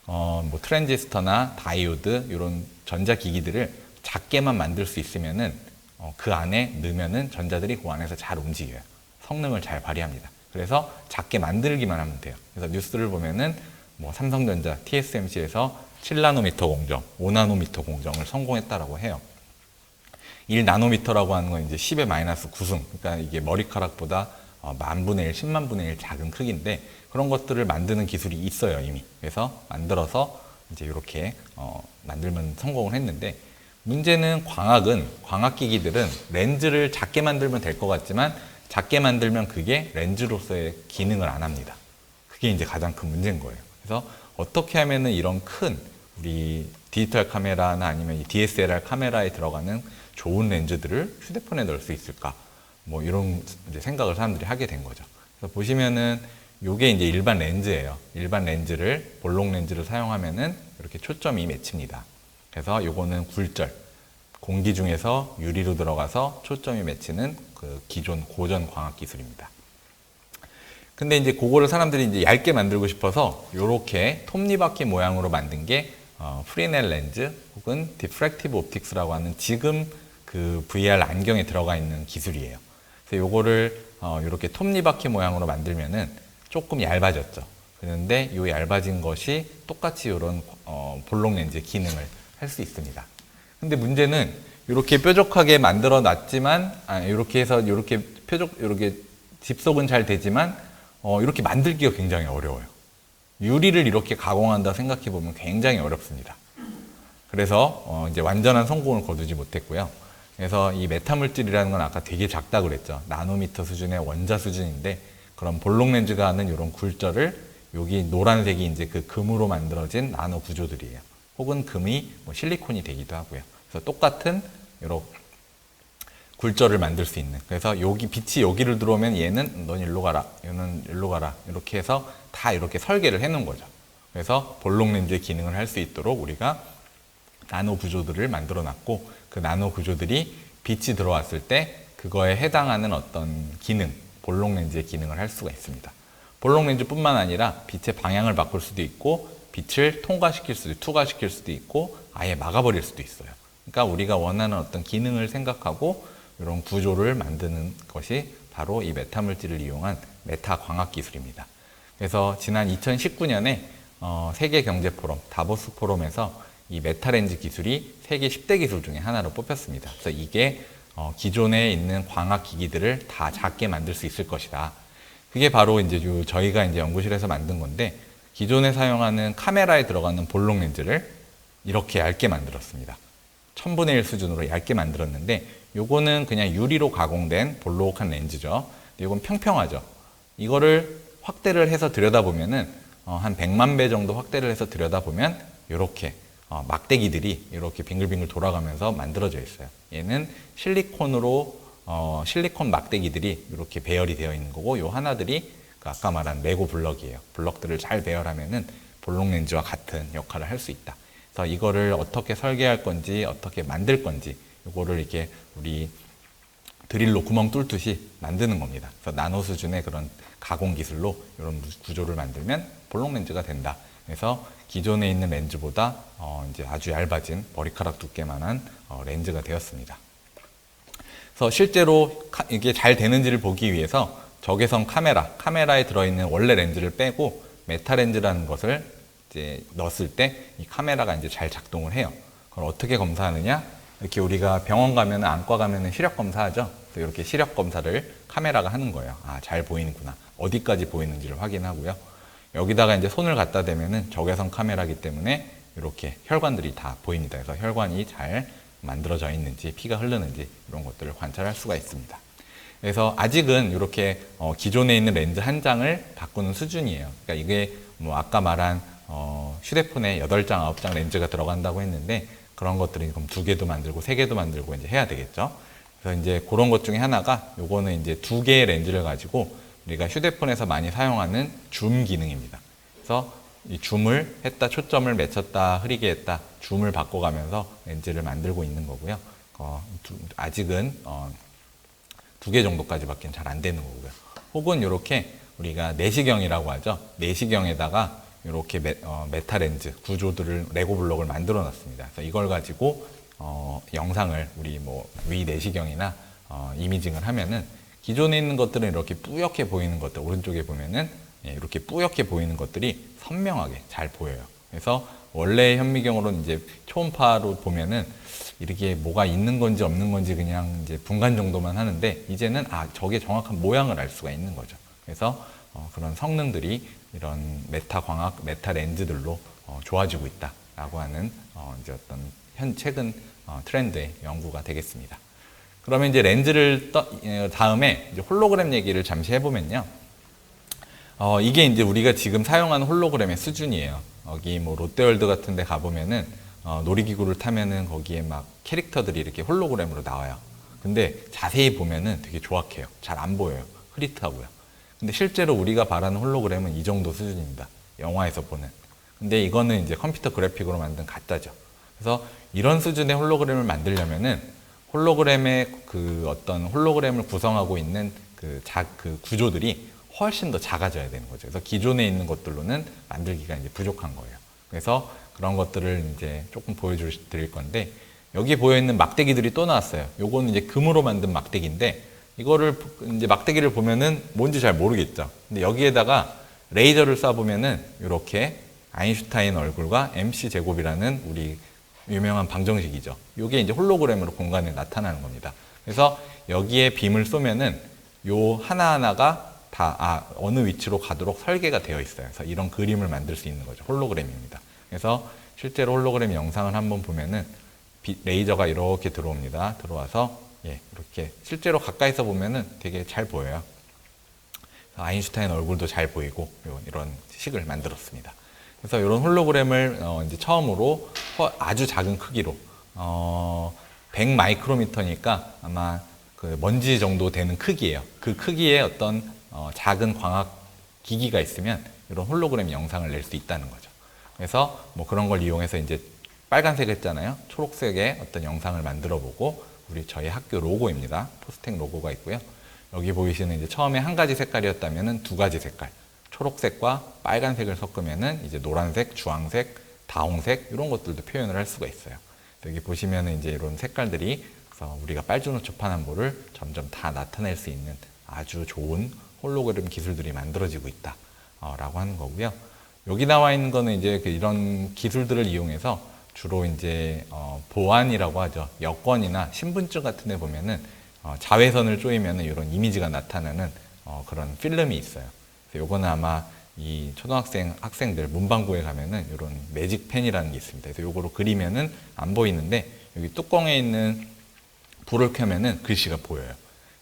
뭐 트랜지스터나 다이오드 이런 전자기기들을 작게만 만들 수 있으면은 그 안에 넣으면은 전자들이 그 안에서 잘 움직여요. 성능을 잘 발휘합니다. 그래서 작게 만들기만 하면 돼요. 그래서 뉴스를 보면은 뭐 삼성전자, TSMC에서 7나노미터 공정, 5나노미터 공정을 성공했다라고 해요. 1나노미터라고 하는 건 이제 10의 마이너스 9승. 그러니까 이게 머리카락보다 만분의 1, 10만분의 1 작은 크기인데 그런 것들을 만드는 기술이 있어요, 이미. 그래서 만들어서 이제 이렇게 만들면 성공을 했는데 문제는 광학기기들은 렌즈를 작게 만들면 될 것 같지만 작게 만들면 그게 렌즈로서의 기능을 안 합니다. 그게 이제 가장 큰 문제인 거예요. 그래서 어떻게 하면은 이런 큰 우리 디지털 카메라나 아니면 이 DSLR 카메라에 들어가는 좋은 렌즈들을 휴대폰에 넣을 수 있을까? 뭐 이런 이제 생각을 사람들이 하게 된 거죠. 그래서 보시면은 요게 이제 일반 렌즈예요. 일반 렌즈를 볼록 렌즈를 사용하면은 이렇게 초점이 맺힙니다. 그래서 요거는 굴절, 공기 중에서 유리로 들어가서 초점이 맺히는 그 기존 고전 광학 기술입니다. 근데 이제 그거를 사람들이 이제 얇게 만들고 싶어서 요렇게 톱니바퀴 모양으로 만든 게 프리넬 렌즈 혹은 디프랙티브 옵틱스라고 하는 지금 그 VR 안경에 들어가 있는 기술이에요. 그래서 요거를 이렇게 톱니바퀴 모양으로 만들면은 조금 얇아졌죠. 그런데 이 얇아진 것이 똑같이 이런 볼록 렌즈의 기능을 할 수 있습니다. 근데 문제는 이렇게 뾰족하게 만들어 놨지만 이렇게 해서 이렇게 이렇게 집속은 잘 되지만 이렇게 만들기가 굉장히 어려워요. 유리를 이렇게 가공한다 생각해 보면 굉장히 어렵습니다. 그래서 이제 완전한 성공을 거두지 못했고요. 그래서 이 메타물질이라는 건 아까 되게 작다 그랬죠. 나노미터 수준의 원자 수준인데 그런 볼록 렌즈가 하는 이런 굴절을 여기 노란색이 이제 그 금으로 만들어진 나노 구조들이에요. 혹은 금이 뭐 실리콘이 되기도 하고요. 그래서 똑같은 이렇게 굴절을 만들 수 있는. 그래서 여기 빛이 여기를 들어오면 얘는 넌 일로 가라, 얘는 일로 가라 이렇게 해서 다 이렇게 설계를 해놓은 거죠. 그래서 볼록 렌즈의 기능을 할 수 있도록 우리가 나노 구조들을 만들어 놨고 그 나노 구조들이 빛이 들어왔을 때 그거에 해당하는 어떤 기능, 볼록 렌즈의 기능을 할 수가 있습니다. 볼록 렌즈뿐만 아니라 빛의 방향을 바꿀 수도 있고 빛을 통과시킬 수도, 투과시킬 수도 있고 아예 막아버릴 수도 있어요. 그러니까 우리가 원하는 어떤 기능을 생각하고 이런 구조를 만드는 것이 바로 이 메타물질을 이용한 메타광학 기술입니다. 그래서 지난 2019년에 세계경제포럼, 다보스 포럼에서 이 메타렌즈 기술이 세계 10대 기술 중에 하나로 뽑혔습니다. 그래서 이게 기존에 있는 광학 기기들을 다 작게 만들 수 있을 것이다. 그게 바로 이제 저희가 이제 연구실에서 만든 건데 기존에 사용하는 카메라에 들어가는 볼록 렌즈를 이렇게 얇게 만들었습니다. 1000분의 1 수준으로 얇게 만들었는데 요거는 그냥 유리로 가공된 볼록한 렌즈죠. 이건 평평하죠. 이거를 확대를 해서 들여다보면은 한 100만 배 정도 확대를 해서 들여다보면 이렇게 막대기들이 이렇게 빙글빙글 돌아가면서 만들어져 있어요. 얘는 실리콘으로 실리콘 막대기들이 이렇게 배열이 되어 있는 거고 요 하나들이 아까 말한 레고 블럭이에요. 블럭들을 잘 배열하면은 볼록 렌즈와 같은 역할을 할 수 있다. 그래서 이거를 어떻게 설계할 건지 어떻게 만들 건지 이거를 이렇게 우리 드릴로 구멍 뚫듯이 만드는 겁니다. 그래서 나노 수준의 그런 가공 기술로 이런 구조를 만들면 볼록 렌즈가 된다. 그래서 기존에 있는 렌즈보다 이제 아주 얇아진 머리카락 두께만한 렌즈가 되었습니다. 그래서 실제로 이게 잘 되는지를 보기 위해서 적외선 카메라에 들어있는 원래 렌즈를 빼고 메타 렌즈라는 것을 이제 넣었을 때 이 카메라가 이제 잘 작동을 해요. 그걸 어떻게 검사하느냐? 이렇게 우리가 병원 가면은 안과 가면은 시력 검사하죠. 그래서 이렇게 시력 검사를 카메라가 하는 거예요. 아, 잘 보이는구나. 어디까지 보이는지를 확인하고요. 여기다가 이제 손을 갖다 대면은 적외선 카메라이기 때문에 이렇게 혈관들이 다 보입니다. 그래서 혈관이 잘 만들어져 있는지, 피가 흐르는지 이런 것들을 관찰할 수가 있습니다. 그래서 아직은 이렇게 기존에 있는 렌즈 한 장을 바꾸는 수준이에요. 그러니까 이게 뭐 아까 말한 휴대폰에 8장, 9장 렌즈가 들어간다고 했는데 그런 것들이 그럼 2개도 만들고 3개도 만들고 이제 해야 되겠죠. 그래서 이제 그런 것 중에 하나가 요거는 이제 두 개의 렌즈를 가지고 우리가 휴대폰에서 많이 사용하는 줌 기능입니다. 그래서 이 줌을 했다, 초점을 맺혔다, 흐리게 했다, 줌을 바꿔가면서 렌즈를 만들고 있는 거고요. 아직은 두 개 정도까지밖에 잘 안 되는 거고요. 혹은 이렇게 우리가 내시경이라고 하죠. 내시경에다가 이렇게 메타 렌즈 구조들을 레고 블록을 만들어 놨습니다. 그래서 이걸 가지고 영상을 우리 뭐 위 내시경이나 이미징을 하면은 기존에 있는 것들은 이렇게 뿌옇게 보이는 것들, 오른쪽에 보면은 이렇게 뿌옇게 보이는 것들이 선명하게 잘 보여요. 그래서 원래 현미경으로는 이제 초음파로 보면은 이렇게 뭐가 있는 건지 없는 건지 그냥 이제 분간 정도만 하는데 이제는 저게 정확한 모양을 알 수가 있는 거죠. 그래서 그런 성능들이 이런 메타 광학, 메타 렌즈들로 좋아지고 있다라고 하는 이제 어떤 최근 트렌드의 연구가 되겠습니다. 그러면 이제 렌즈를 다음에 이제 홀로그램 얘기를 잠시 해보면요. 이게 이제 우리가 지금 사용하는 홀로그램의 수준이에요. 여기 뭐 롯데월드 같은 데 가보면은 놀이기구를 타면은 거기에 막 캐릭터들이 이렇게 홀로그램으로 나와요. 근데 자세히 보면은 되게 조악해요. 잘 안 보여요. 흐릿하고요. 근데 실제로 우리가 바라는 홀로그램은 이 정도 수준입니다. 영화에서 보는. 근데 이거는 이제 컴퓨터 그래픽으로 만든 가짜죠. 그래서 이런 수준의 홀로그램을 만들려면은 홀로그램의 그 어떤 홀로그램을 구성하고 있는 그 구조들이 훨씬 더 작아져야 되는 거죠. 그래서 기존에 있는 것들로는 만들기가 이제 부족한 거예요. 그래서 그런 것들을 이제 조금 보여드릴 건데, 여기 보여있는 막대기들이 또 나왔어요. 요거는 이제 금으로 만든 막대기인데, 이거를 이제 막대기를 보면은 뭔지 잘 모르겠죠. 근데 여기에다가 레이저를 쏴보면은 이렇게 아인슈타인 얼굴과 MC 제곱이라는 우리 유명한 방정식이죠. 이게 이제 홀로그램으로 공간에 나타나는 겁니다. 그래서 여기에 빔을 쏘면은 요 하나하나가 다 어느 위치로 가도록 설계가 되어 있어요. 그래서 이런 그림을 만들 수 있는 거죠. 홀로그램입니다. 그래서 실제로 홀로그램 영상을 한번 보면은 레이저가 이렇게 들어옵니다. 들어와서 이렇게 실제로 가까이서 보면은 되게 잘 보여요. 아인슈타인 얼굴도 잘 보이고 이런 식을 만들었습니다. 그래서 이런 홀로그램을 이제 처음으로 아주 작은 크기로 100 마이크로미터니까 아마 그 먼지 정도 되는 크기예요. 그 크기의 어떤 작은 광학 기기가 있으면 이런 홀로그램 영상을 낼 수 있다는 거죠. 그래서 뭐 그런 걸 이용해서 이제 빨간색 했잖아요. 초록색의 어떤 영상을 만들어 보고, 우리 저희 학교 로고입니다. 포스텍 로고가 있고요. 여기 보이시는 이제 처음에 한 가지 색깔이었다면은 두 가지 색깔, 초록색과 빨간색을 섞으면은 이제 노란색, 주황색, 다홍색 이런 것들도 표현을 할 수가 있어요. 여기 보시면은 이제 이런 색깔들이 그래서 우리가 빨주노초 파남보를 점점 다 나타낼 수 있는 아주 좋은 홀로그램 기술들이 만들어지고 있다라고 하는 거고요. 여기 나와 있는 거는 이제 이런 기술들을 이용해서 주로 이제 보안이라고 하죠. 여권이나 신분증 같은 데 보면은 자외선을 쏘이면은 이런 이미지가 나타나는 그런 필름이 있어요. 그래서 요거는 아마 이 초등학생 학생들 문방구에 가면은 이런 매직 펜이라는 게 있습니다. 그래서 요거로 그리면은 안 보이는데 여기 뚜껑에 있는 불을 켜면은 글씨가 보여요.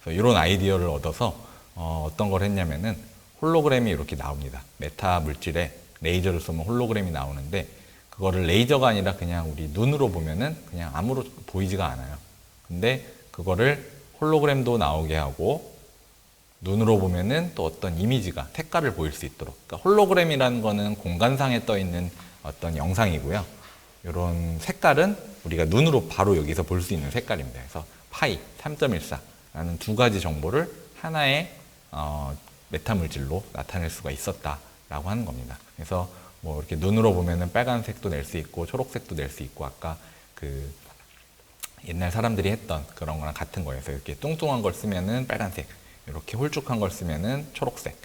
그래서 이런 아이디어를 얻어서 어떤 걸 했냐면은 홀로그램이 이렇게 나옵니다. 메타 물질에 레이저를 쏘면 홀로그램이 나오는데, 그거를 레이저가 아니라 그냥 우리 눈으로 보면은 그냥 아무로 보이지가 않아요. 근데 그거를 홀로그램도 나오게 하고 눈으로 보면은 또 어떤 이미지가 색깔을 보일 수 있도록. 그러니까 홀로그램이라는 거는 공간상에 떠 있는 어떤 영상이고요. 이런 색깔은 우리가 눈으로 바로 여기서 볼 수 있는 색깔입니다. 그래서 파이 3.14라는 두 가지 정보를 하나의 메타 물질로 나타낼 수가 있었다라고 하는 겁니다. 그래서 뭐 이렇게 눈으로 보면은 빨간색도 낼 수 있고 초록색도 낼 수 있고, 아까 그 옛날 사람들이 했던 그런 거랑 같은 거예요. 그래서 이렇게 뚱뚱한 걸 쓰면은 빨간색, 이렇게 홀쭉한 걸 쓰면은 초록색.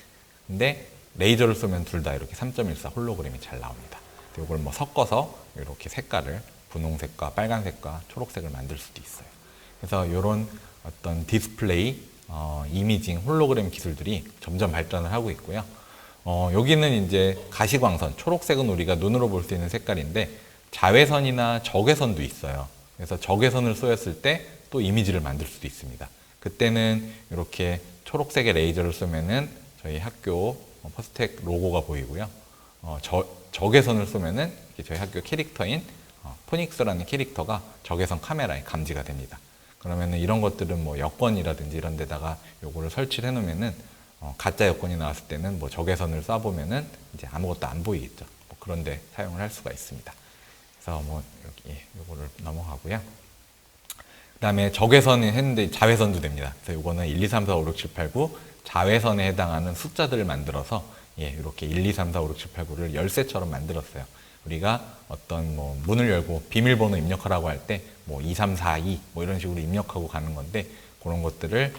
근데 레이저를 쏘면 둘 다 이렇게 3.14 홀로그램이 잘 나옵니다. 이걸 뭐 섞어서 이렇게 색깔을 분홍색과 빨간색과 초록색을 만들 수도 있어요. 그래서 이런 어떤 디스플레이, 이미징, 홀로그램 기술들이 점점 발전을 하고 있고요. 여기는 이제 가시광선, 초록색은 우리가 눈으로 볼 수 있는 색깔인데 자외선이나 적외선도 있어요. 그래서 적외선을 쏘였을 때 또 이미지를 만들 수도 있습니다. 그때는 이렇게 초록색의 레이저를 쏘면은 저희 학교 포스텍 로고가 보이고요. 적외선을 쏘면은 저희 학교 캐릭터인 포닉스라는 캐릭터가 적외선 카메라에 감지가 됩니다. 그러면은 이런 것들은 뭐 여권이라든지 이런 데다가 요거를 설치를 해놓으면은 가짜 여권이 나왔을 때는 뭐 적외선을 쏴보면은 이제 아무것도 안 보이겠죠. 뭐 그런데 사용을 할 수가 있습니다. 그래서 뭐 여기 요거를 넘어가고요. 그 다음에 적외선이 했는데 자외선도 됩니다. 그래서 요거는 1, 2, 3, 4, 5, 6, 7, 8, 9 자외선에 해당하는 숫자들을 만들어서 이렇게 1, 2, 3, 4, 5, 6, 7, 8, 9를 열쇠처럼 만들었어요. 우리가 어떤 뭐 문을 열고 비밀번호 입력하라고 할 때 뭐 2, 3, 4, 2 뭐 이런 식으로 입력하고 가는 건데 그런 것들을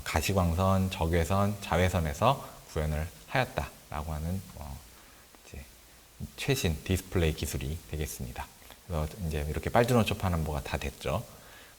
가시광선, 적외선, 자외선에서 구현을 하였다라고 하는 이제 최신 디스플레이 기술이 되겠습니다. 그래서 이제 이렇게 빨주노초 파남보가 다 됐죠.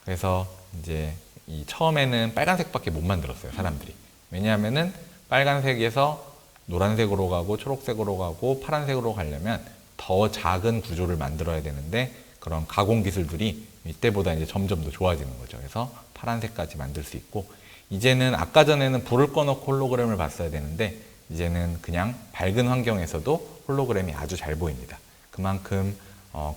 그래서 이제 이 처음에는 빨간색밖에 못 만들었어요, 사람들이. 왜냐하면은 빨간색에서 노란색으로 가고 초록색으로 가고 파란색으로 가려면 더 작은 구조를 만들어야 되는데 그런 가공 기술들이 이때보다 이제 점점 더 좋아지는 거죠. 그래서 파란색까지 만들 수 있고 이제는 아까 전에는 불을 꺼놓고 홀로그램을 봤어야 되는데 이제는 그냥 밝은 환경에서도 홀로그램이 아주 잘 보입니다. 그만큼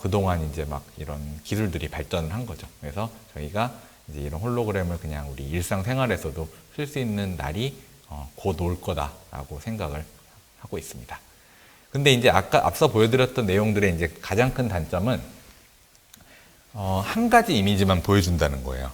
그동안 이제 막 이런 기술들이 발전을 한 거죠. 그래서 저희가 이제 이런 홀로그램을 그냥 우리 일상생활에서도 쓸 수 있는 날이 곧 올 거다라고 생각을 하고 있습니다. 근데 이제 앞서 보여드렸던 내용들의 이제 가장 큰 단점은 한 가지 이미지만 보여준다는 거예요.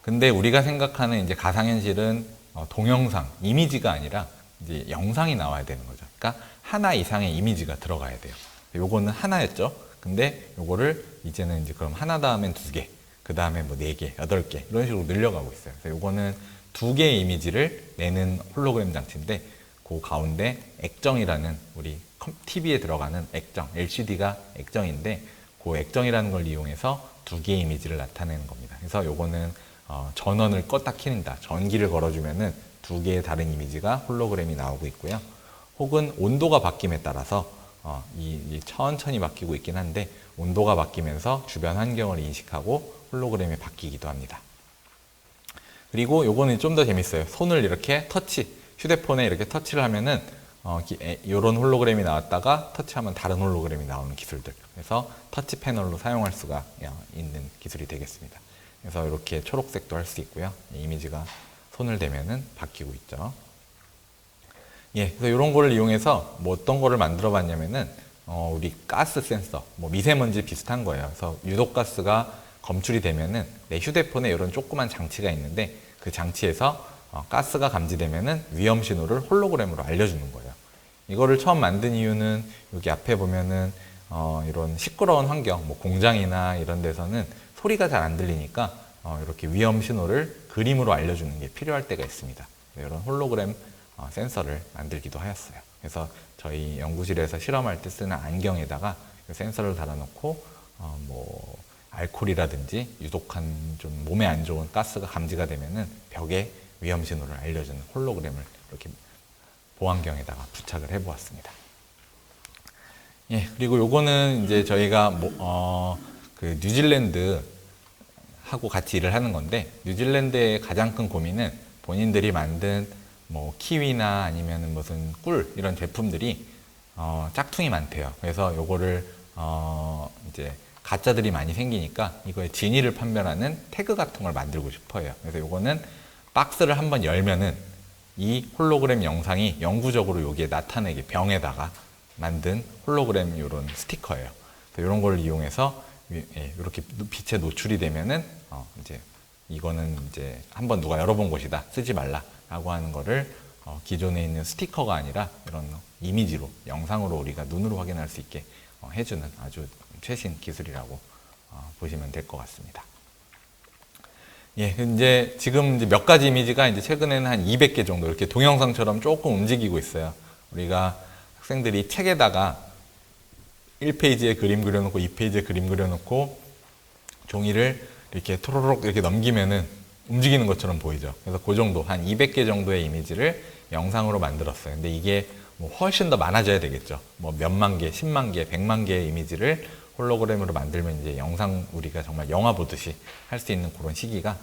근데 우리가 생각하는 이제 가상현실은 동영상, 이미지가 아니라 이제 영상이 나와야 되는 거죠. 그러니까 하나 이상의 이미지가 들어가야 돼요. 요거는 하나였죠. 근데 요거를 이제는 이제 그럼 하나 다음엔 두 개, 그 다음에 뭐 네 개, 여덟 개 이런 식으로 늘려가고 있어요. 그래서 요거는 두 개의 이미지를 내는 홀로그램 장치인데 그 가운데 액정이라는 우리 TV에 들어가는 액정, LCD가 액정인데 그 액정이라는 걸 이용해서 두 개의 이미지를 나타내는 겁니다. 그래서 요거는 전원을 껐다 켜는다. 전기를 걸어주면은 두 개의 다른 이미지가 홀로그램이 나오고 있고요. 혹은 온도가 바뀜에 따라서 천천히 바뀌고 있긴 한데 온도가 바뀌면서 주변 환경을 인식하고 홀로그램이 바뀌기도 합니다. 그리고 요거는 좀 더 재밌어요. 손을 이렇게 휴대폰에 이렇게 터치를 하면은 이런 홀로그램이 나왔다가 터치하면 다른 홀로그램이 나오는 기술들. 그래서 터치 패널로 사용할 수가 있는 기술이 되겠습니다. 그래서 이렇게 초록색도 할 수 있고요. 이미지가 손을 대면은 바뀌고 있죠. 그래서 이런 거를 이용해서 뭐 어떤 거를 만들어 봤냐면은 우리 가스 센서, 뭐 미세먼지 비슷한 거예요. 그래서 유독가스가 검출이 되면은 내 휴대폰에 이런 조그만 장치가 있는데 그 장치에서 가스가 감지되면은 위험 신호를 홀로그램으로 알려주는 거예요. 이거를 처음 만든 이유는 여기 앞에 보면은 이런 시끄러운 환경, 뭐 공장이나 이런 데서는 소리가 잘 안 들리니까 이렇게 위험 신호를 그림으로 알려주는 게 필요할 때가 있습니다. 이런 홀로그램 센서를 만들기도 하였어요. 그래서 저희 연구실에서 실험할 때 쓰는 안경에다가 센서를 달아놓고 뭐 알코올이라든지 유독한 좀 몸에 안 좋은 가스가 감지가 되면은 벽에 위험 신호를 알려주는 홀로그램을 이렇게 보안경에다가 부착을 해보았습니다. 그리고 요거는 이제 저희가 그 뉴질랜드 하고 같이 일을 하는 건데 뉴질랜드의 가장 큰 고민은 본인들이 만든 뭐 키위나 아니면 무슨 꿀 이런 제품들이 짝퉁이 많대요. 그래서 요거를 이제 가짜들이 많이 생기니까 이거에 진위를 판별하는 태그 같은 걸 만들고 싶어요. 그래서 요거는 박스를 한번 열면은 이 홀로그램 영상이 영구적으로 여기에 나타내게 병에다가 만든 홀로그램 이런 스티커예요. 이런 걸 이용해서 이렇게 빛에 노출이 되면은 이제 이거는 이제 한번 누가 열어본 것이다, 쓰지 말라라고 하는 거를 기존에 있는 스티커가 아니라 이런 이미지로, 영상으로 우리가 눈으로 확인할 수 있게 해주는 아주 최신 기술이라고 보시면 될 것 같습니다. 이제 지금 이제 몇 가지 이미지가 이제 최근에는 한 200개 정도 이렇게 동영상처럼 조금 움직이고 있어요. 우리가 학생들이 책에다가 1페이지에 그림 그려놓고 2페이지에 그림 그려놓고 종이를 이렇게 토로록 이렇게 넘기면은 움직이는 것처럼 보이죠. 그래서 그 정도, 한 200개 정도의 이미지를 영상으로 만들었어요. 근데 이게 뭐 훨씬 더 많아져야 되겠죠. 뭐 몇만 개, 10만 개, 100만 개의 이미지를 홀로그램으로 만들면 이제 영상 우리가 정말 영화 보듯이 할 수 있는 그런 시기가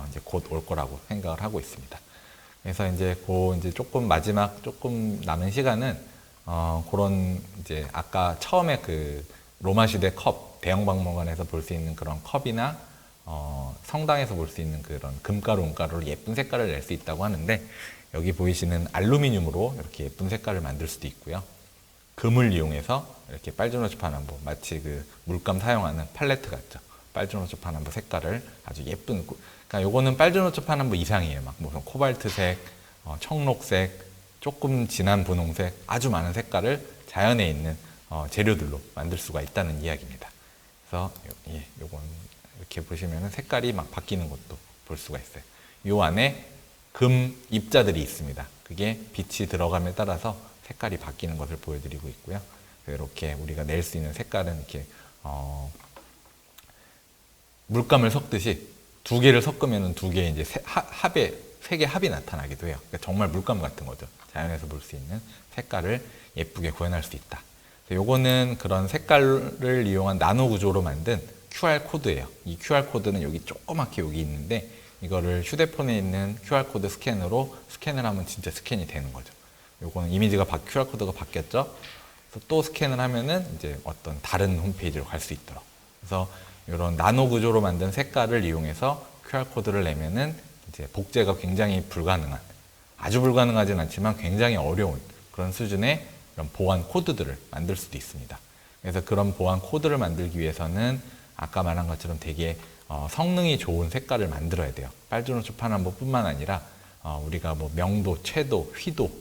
이제 곧 올 거라고 생각을 하고 있습니다. 그래서 이제 이제 조금 마지막 조금 남은 시간은 그런 이제 아까 처음에 그 로마 시대 컵, 대형 박물관에서 볼 수 있는 그런 컵이나 성당에서 볼 수 있는 그런 금가루, 은가루로 예쁜 색깔을 낼 수 있다고 하는데, 여기 보이시는 알루미늄으로 이렇게 예쁜 색깔을 만들 수도 있고요. 금을 이용해서 이렇게 빨주노초 파남보, 마치 그 물감 사용하는 팔레트 같죠. 빨주노초 파남보 색깔을 아주 예쁜, 그러니까 요거는 빨주노초 파남보 이상이에요. 막 무슨 코발트색, 청록색, 조금 진한 분홍색, 아주 많은 색깔을 자연에 있는 재료들로 만들 수가 있다는 이야기입니다. 그래서 요건 이렇게 보시면은 색깔이 막 바뀌는 것도 볼 수가 있어요. 요 안에 금 입자들이 있습니다. 그게 빛이 들어감에 따라서 색깔이 바뀌는 것을 보여드리고 있고요. 이렇게 우리가 낼 수 있는 색깔은 이렇게 물감을 섞듯이 두 개를 섞으면 두 개의 이제 색의 합이 나타나기도 해요. 그러니까 정말 물감 같은 거죠. 자연에서 볼 수 있는 색깔을 예쁘게 구현할 수 있다. 요거는 그런 색깔을 이용한 나노 구조로 만든 QR 코드예요. 이 QR 코드는 여기 조그맣게 여기 있는데, 이거를 휴대폰에 있는 QR 코드 스캔으로 스캔을 하면 진짜 스캔이 되는 거죠. 요거는 이미지가 QR 코드가 바뀌었죠. 그래서 또 스캔을 하면은 이제 어떤 다른 홈페이지로 갈 수 있도록. 그래서 이런 나노 구조로 만든 색깔을 이용해서 QR 코드를 내면은 이제 복제가 굉장히 불가능한, 아주 불가능하진 않지만 굉장히 어려운 그런 수준의 이런 보안 코드들을 만들 수도 있습니다. 그래서 그런 보안 코드를 만들기 위해서는 아까 말한 것처럼 되게 성능이 좋은 색깔을 만들어야 돼요. 빨주노초 파남보뿐만 아니라 우리가 뭐 명도, 채도, 휘도,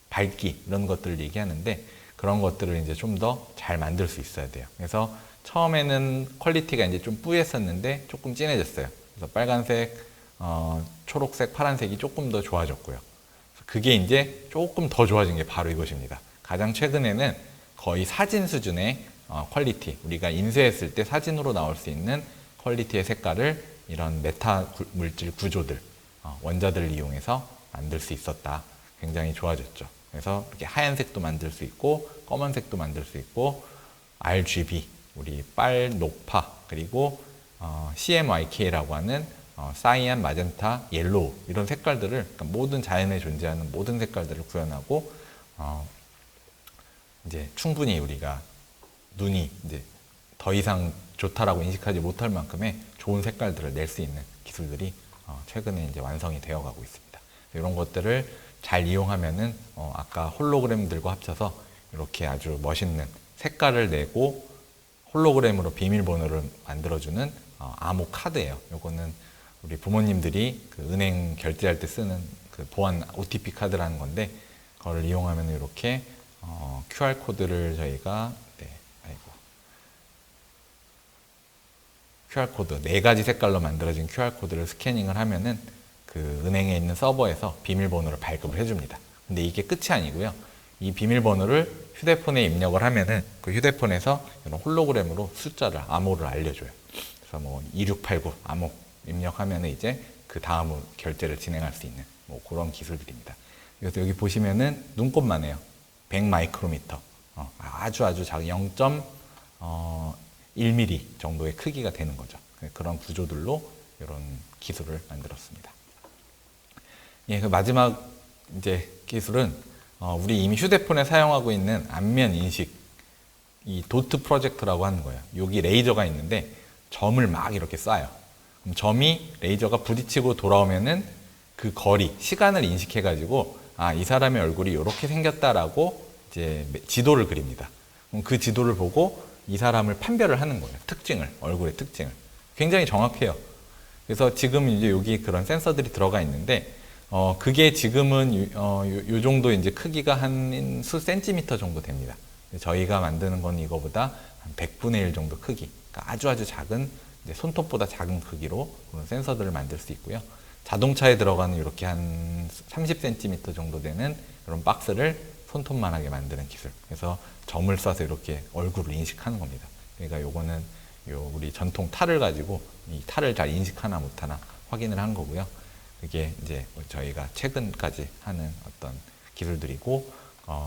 밝기 이런 것들을 얘기하는데, 그런 것들을 이제 좀 더 잘 만들 수 있어야 돼요. 그래서 처음에는 퀄리티가 이제 좀 뿌였었는데 조금 진해졌어요. 그래서 빨간색, 초록색, 파란색이 조금 더 좋아졌고요. 그게 이제 조금 더 좋아진 게 바로 이것입니다. 가장 최근에는 거의 사진 수준의 퀄리티, 우리가 인쇄했을 때 사진으로 나올 수 있는 퀄리티의 색깔을 이런 메타 물질 구조들, 원자들을 이용해서 만들 수 있었다. 굉장히 좋아졌죠. 그래서 이렇게 하얀색도 만들 수 있고 검은색도 만들 수 있고 RGB, 우리 빨, 녹파, 그리고 CMYK라고 하는 사이안, 마젠타, 옐로우 이런 색깔들을, 그러니까 모든 자연에 존재하는 모든 색깔들을 구현하고 이제 충분히 우리가 눈이 이제 더 이상 좋다라고 인식하지 못할 만큼의 좋은 색깔들을 낼 수 있는 기술들이 최근에 이제 완성이 되어 가고 있습니다. 이런 것들을 잘 이용하면은 아까 홀로그램들과 합쳐서 이렇게 아주 멋있는 색깔을 내고 홀로그램으로 비밀번호를 만들어주는 암호 카드예요. 요거는 우리 부모님들이 그 은행 결제할 때 쓰는 그 보안 OTP 카드라는 건데, 그걸 이용하면 이렇게 QR 코드를 저희가 QR 코드 4가지 색깔로 만들어진 QR 코드를 스캐닝을 하면은 그 은행에 있는 서버에서 비밀번호를 발급을 해줍니다. 근데 이게 끝이 아니고요. 이 비밀번호를 휴대폰에 입력을 하면은 그 휴대폰에서 이런 홀로그램으로 숫자를, 암호를 알려줘요. 그래서 뭐 2689 암호 입력하면은 이제 그 다음 결제를 진행할 수 있는 뭐 그런 기술들입니다. 그래서 여기 보시면은 눈곱만 해요. 100 마이크로미터. 아주 작은 0.1mm 정도의 크기가 되는 거죠. 그런 구조들로 이런 기술을 만들었습니다. 예, 그 마지막 이제 기술은 우리 이미 휴대폰에 사용하고 있는 안면 인식, 이 도트 프로젝터라고 하는 거예요. 여기 레이저가 있는데 점을 막 이렇게 쏴요. 그럼 점이 레이저가 부딪히고 돌아오면은 그 거리, 시간을 인식해가지고 이 사람의 얼굴이 이렇게 생겼다라고 이제 지도를 그립니다. 그럼 그 지도를 보고 이 사람을 판별을 하는 거예요. 특징을, 얼굴의 특징을. 굉장히 정확해요. 그래서 지금 이제 여기 그런 센서들이 들어가 있는데, 그게 지금은 요 정도 이제 크기가 한 수 센티미터 정도 됩니다. 저희가 만드는 건 이거보다 한 100분의 1 정도 크기. 그러니까 아주 작은, 이제 손톱보다 작은 크기로 그런 센서들을 만들 수 있고요. 자동차에 들어가는 이렇게 한 30cm 정도 되는 이런 박스를 손톱만하게 만드는 기술. 그래서 점을 쏴서 이렇게 얼굴을 인식하는 겁니다. 그러니까 요거는 우리 전통 탈을 가지고 이 탈을 잘 인식하나 못하나 확인을 한 거고요. 그게 이제 저희가 최근까지 하는 어떤 기술들이고,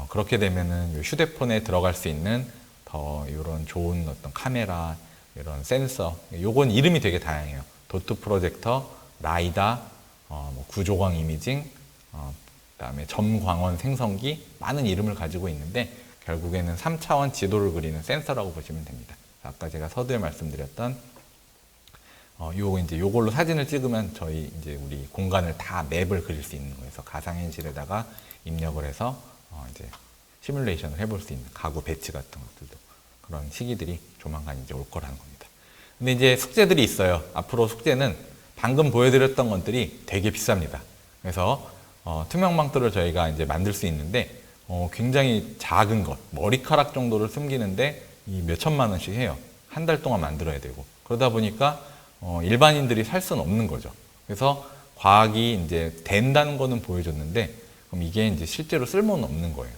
그렇게 되면은 요 휴대폰에 들어갈 수 있는 더 이런 좋은 어떤 카메라, 이런 센서, 요건 이름이 되게 다양해요. 도트 프로젝터, 라이다, 뭐 구조광 이미징, 그다음에 점광원 생성기, 많은 이름을 가지고 있는데 결국에는 3차원 지도를 그리는 센서라고 보시면 됩니다. 아까 제가 서두에 말씀드렸던 요걸로 사진을 찍으면 저희 이제 우리 공간을 다 맵을 그릴 수 있는 거예요. 그래서 가상현실에다가 입력을 해서 이제 시뮬레이션을 해볼 수 있는 가구 배치 같은 것들도 그런 시기들이 조만간 이제 올 거라는 겁니다. 근데 이제 숙제들이 있어요. 앞으로 숙제는 방금 보여드렸던 것들이 되게 비쌉니다. 그래서 투명망토를 저희가 이제 만들 수 있는데 굉장히 작은 것, 머리카락 정도를 숨기는데 이 몇천만 원씩 해요. 한 달 동안 만들어야 되고. 그러다 보니까 일반인들이 살 수는 없는 거죠. 그래서 과학이 이제 된다는 거는 보여줬는데 그럼 이게 이제 실제로 쓸모는 없는 거예요.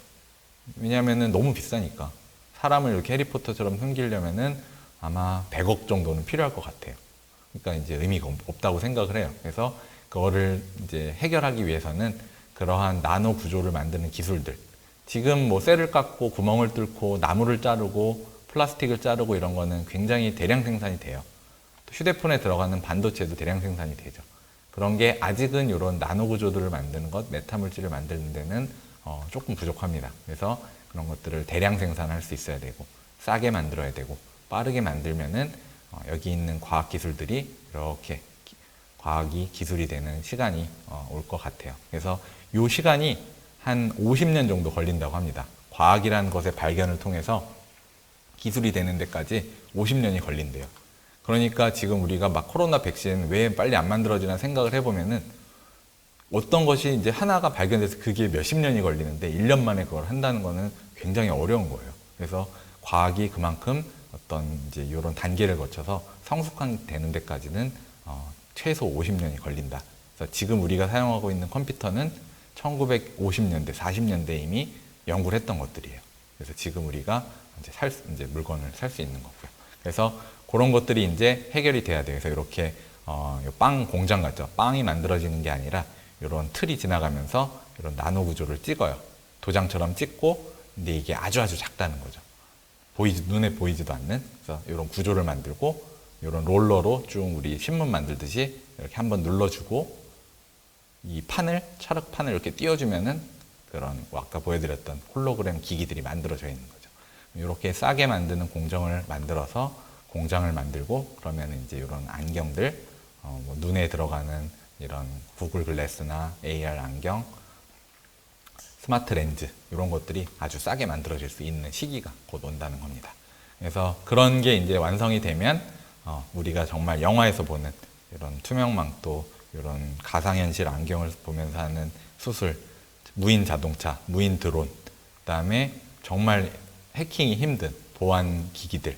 왜냐하면은 너무 비싸니까. 사람을 이렇게 해리포터처럼 숨기려면은 아마 100억 정도는 필요할 것 같아요. 그러니까 이제 의미가 없다고 생각을 해요. 그래서 그거를 이제 해결하기 위해서는 그러한 나노 구조를 만드는 기술들. 지금 뭐 쇠를 깎고 구멍을 뚫고 나무를 자르고 플라스틱을 자르고 이런 거는 굉장히 대량 생산이 돼요. 휴대폰에 들어가는 반도체도 대량 생산이 되죠. 그런 게 아직은 이런 나노 구조들을 만드는 것, 메타물질을 만드는 데는 조금 부족합니다. 그래서 그런 것들을 대량 생산할 수 있어야 되고 싸게 만들어야 되고 빠르게 만들면은 여기 있는 과학 기술들이 이렇게 과학이 기술이 되는 시간이 올 것 같아요. 그래서 이 시간이 한 50년 정도 걸린다고 합니다. 과학이라는 것의 발견을 통해서 기술이 되는 데까지 50년이 걸린대요. 그러니까 지금 우리가 막 코로나 백신 왜 빨리 안 만들어지나 생각을 해보면은 어떤 것이 이제 하나가 발견돼서 그게 몇십 년이 걸리는데 1년 만에 그걸 한다는 거는 굉장히 어려운 거예요. 그래서 과학이 그만큼 어떤 이제 이런 단계를 거쳐서 성숙되는 데까지는 최소 50년이 걸린다. 그래서 지금 우리가 사용하고 있는 컴퓨터는 1950년대, 40년대에 이미 연구를 했던 것들이에요. 그래서 지금 우리가 이제 물건을 살 수 있는 거고요. 그래서 그런 것들이 이제 해결이 돼야 돼요. 그래서 이렇게 빵 공장 같죠. 빵이 만들어지는 게 아니라 이런 틀이 지나가면서 이런 나노 구조를 찍어요. 도장처럼 찍고, 근데 이게 아주 작다는 거죠. 눈에 보이지도 않는. 그래서 이런 구조를 만들고, 이런 롤러로 쭉 우리 신문 만들듯이 이렇게 한번 눌러주고, 이 찰흙판을 이렇게 띄워주면은 그런 아까 보여드렸던 홀로그램 기기들이 만들어져 있는 거죠. 이렇게 싸게 만드는 공정을 만들어서 공장을 만들고, 그러면 이제 이런 안경들, 뭐 눈에 들어가는 이런 구글 글래스나 AR 안경, 스마트 렌즈 이런 것들이 아주 싸게 만들어질 수 있는 시기가 곧 온다는 겁니다. 그래서 그런 게 이제 완성이 되면 우리가 정말 영화에서 보는 이런 투명망토, 이런 가상현실 안경을 보면서 하는 수술, 무인 자동차, 무인 드론, 그다음에 정말 해킹이 힘든 보안 기기들,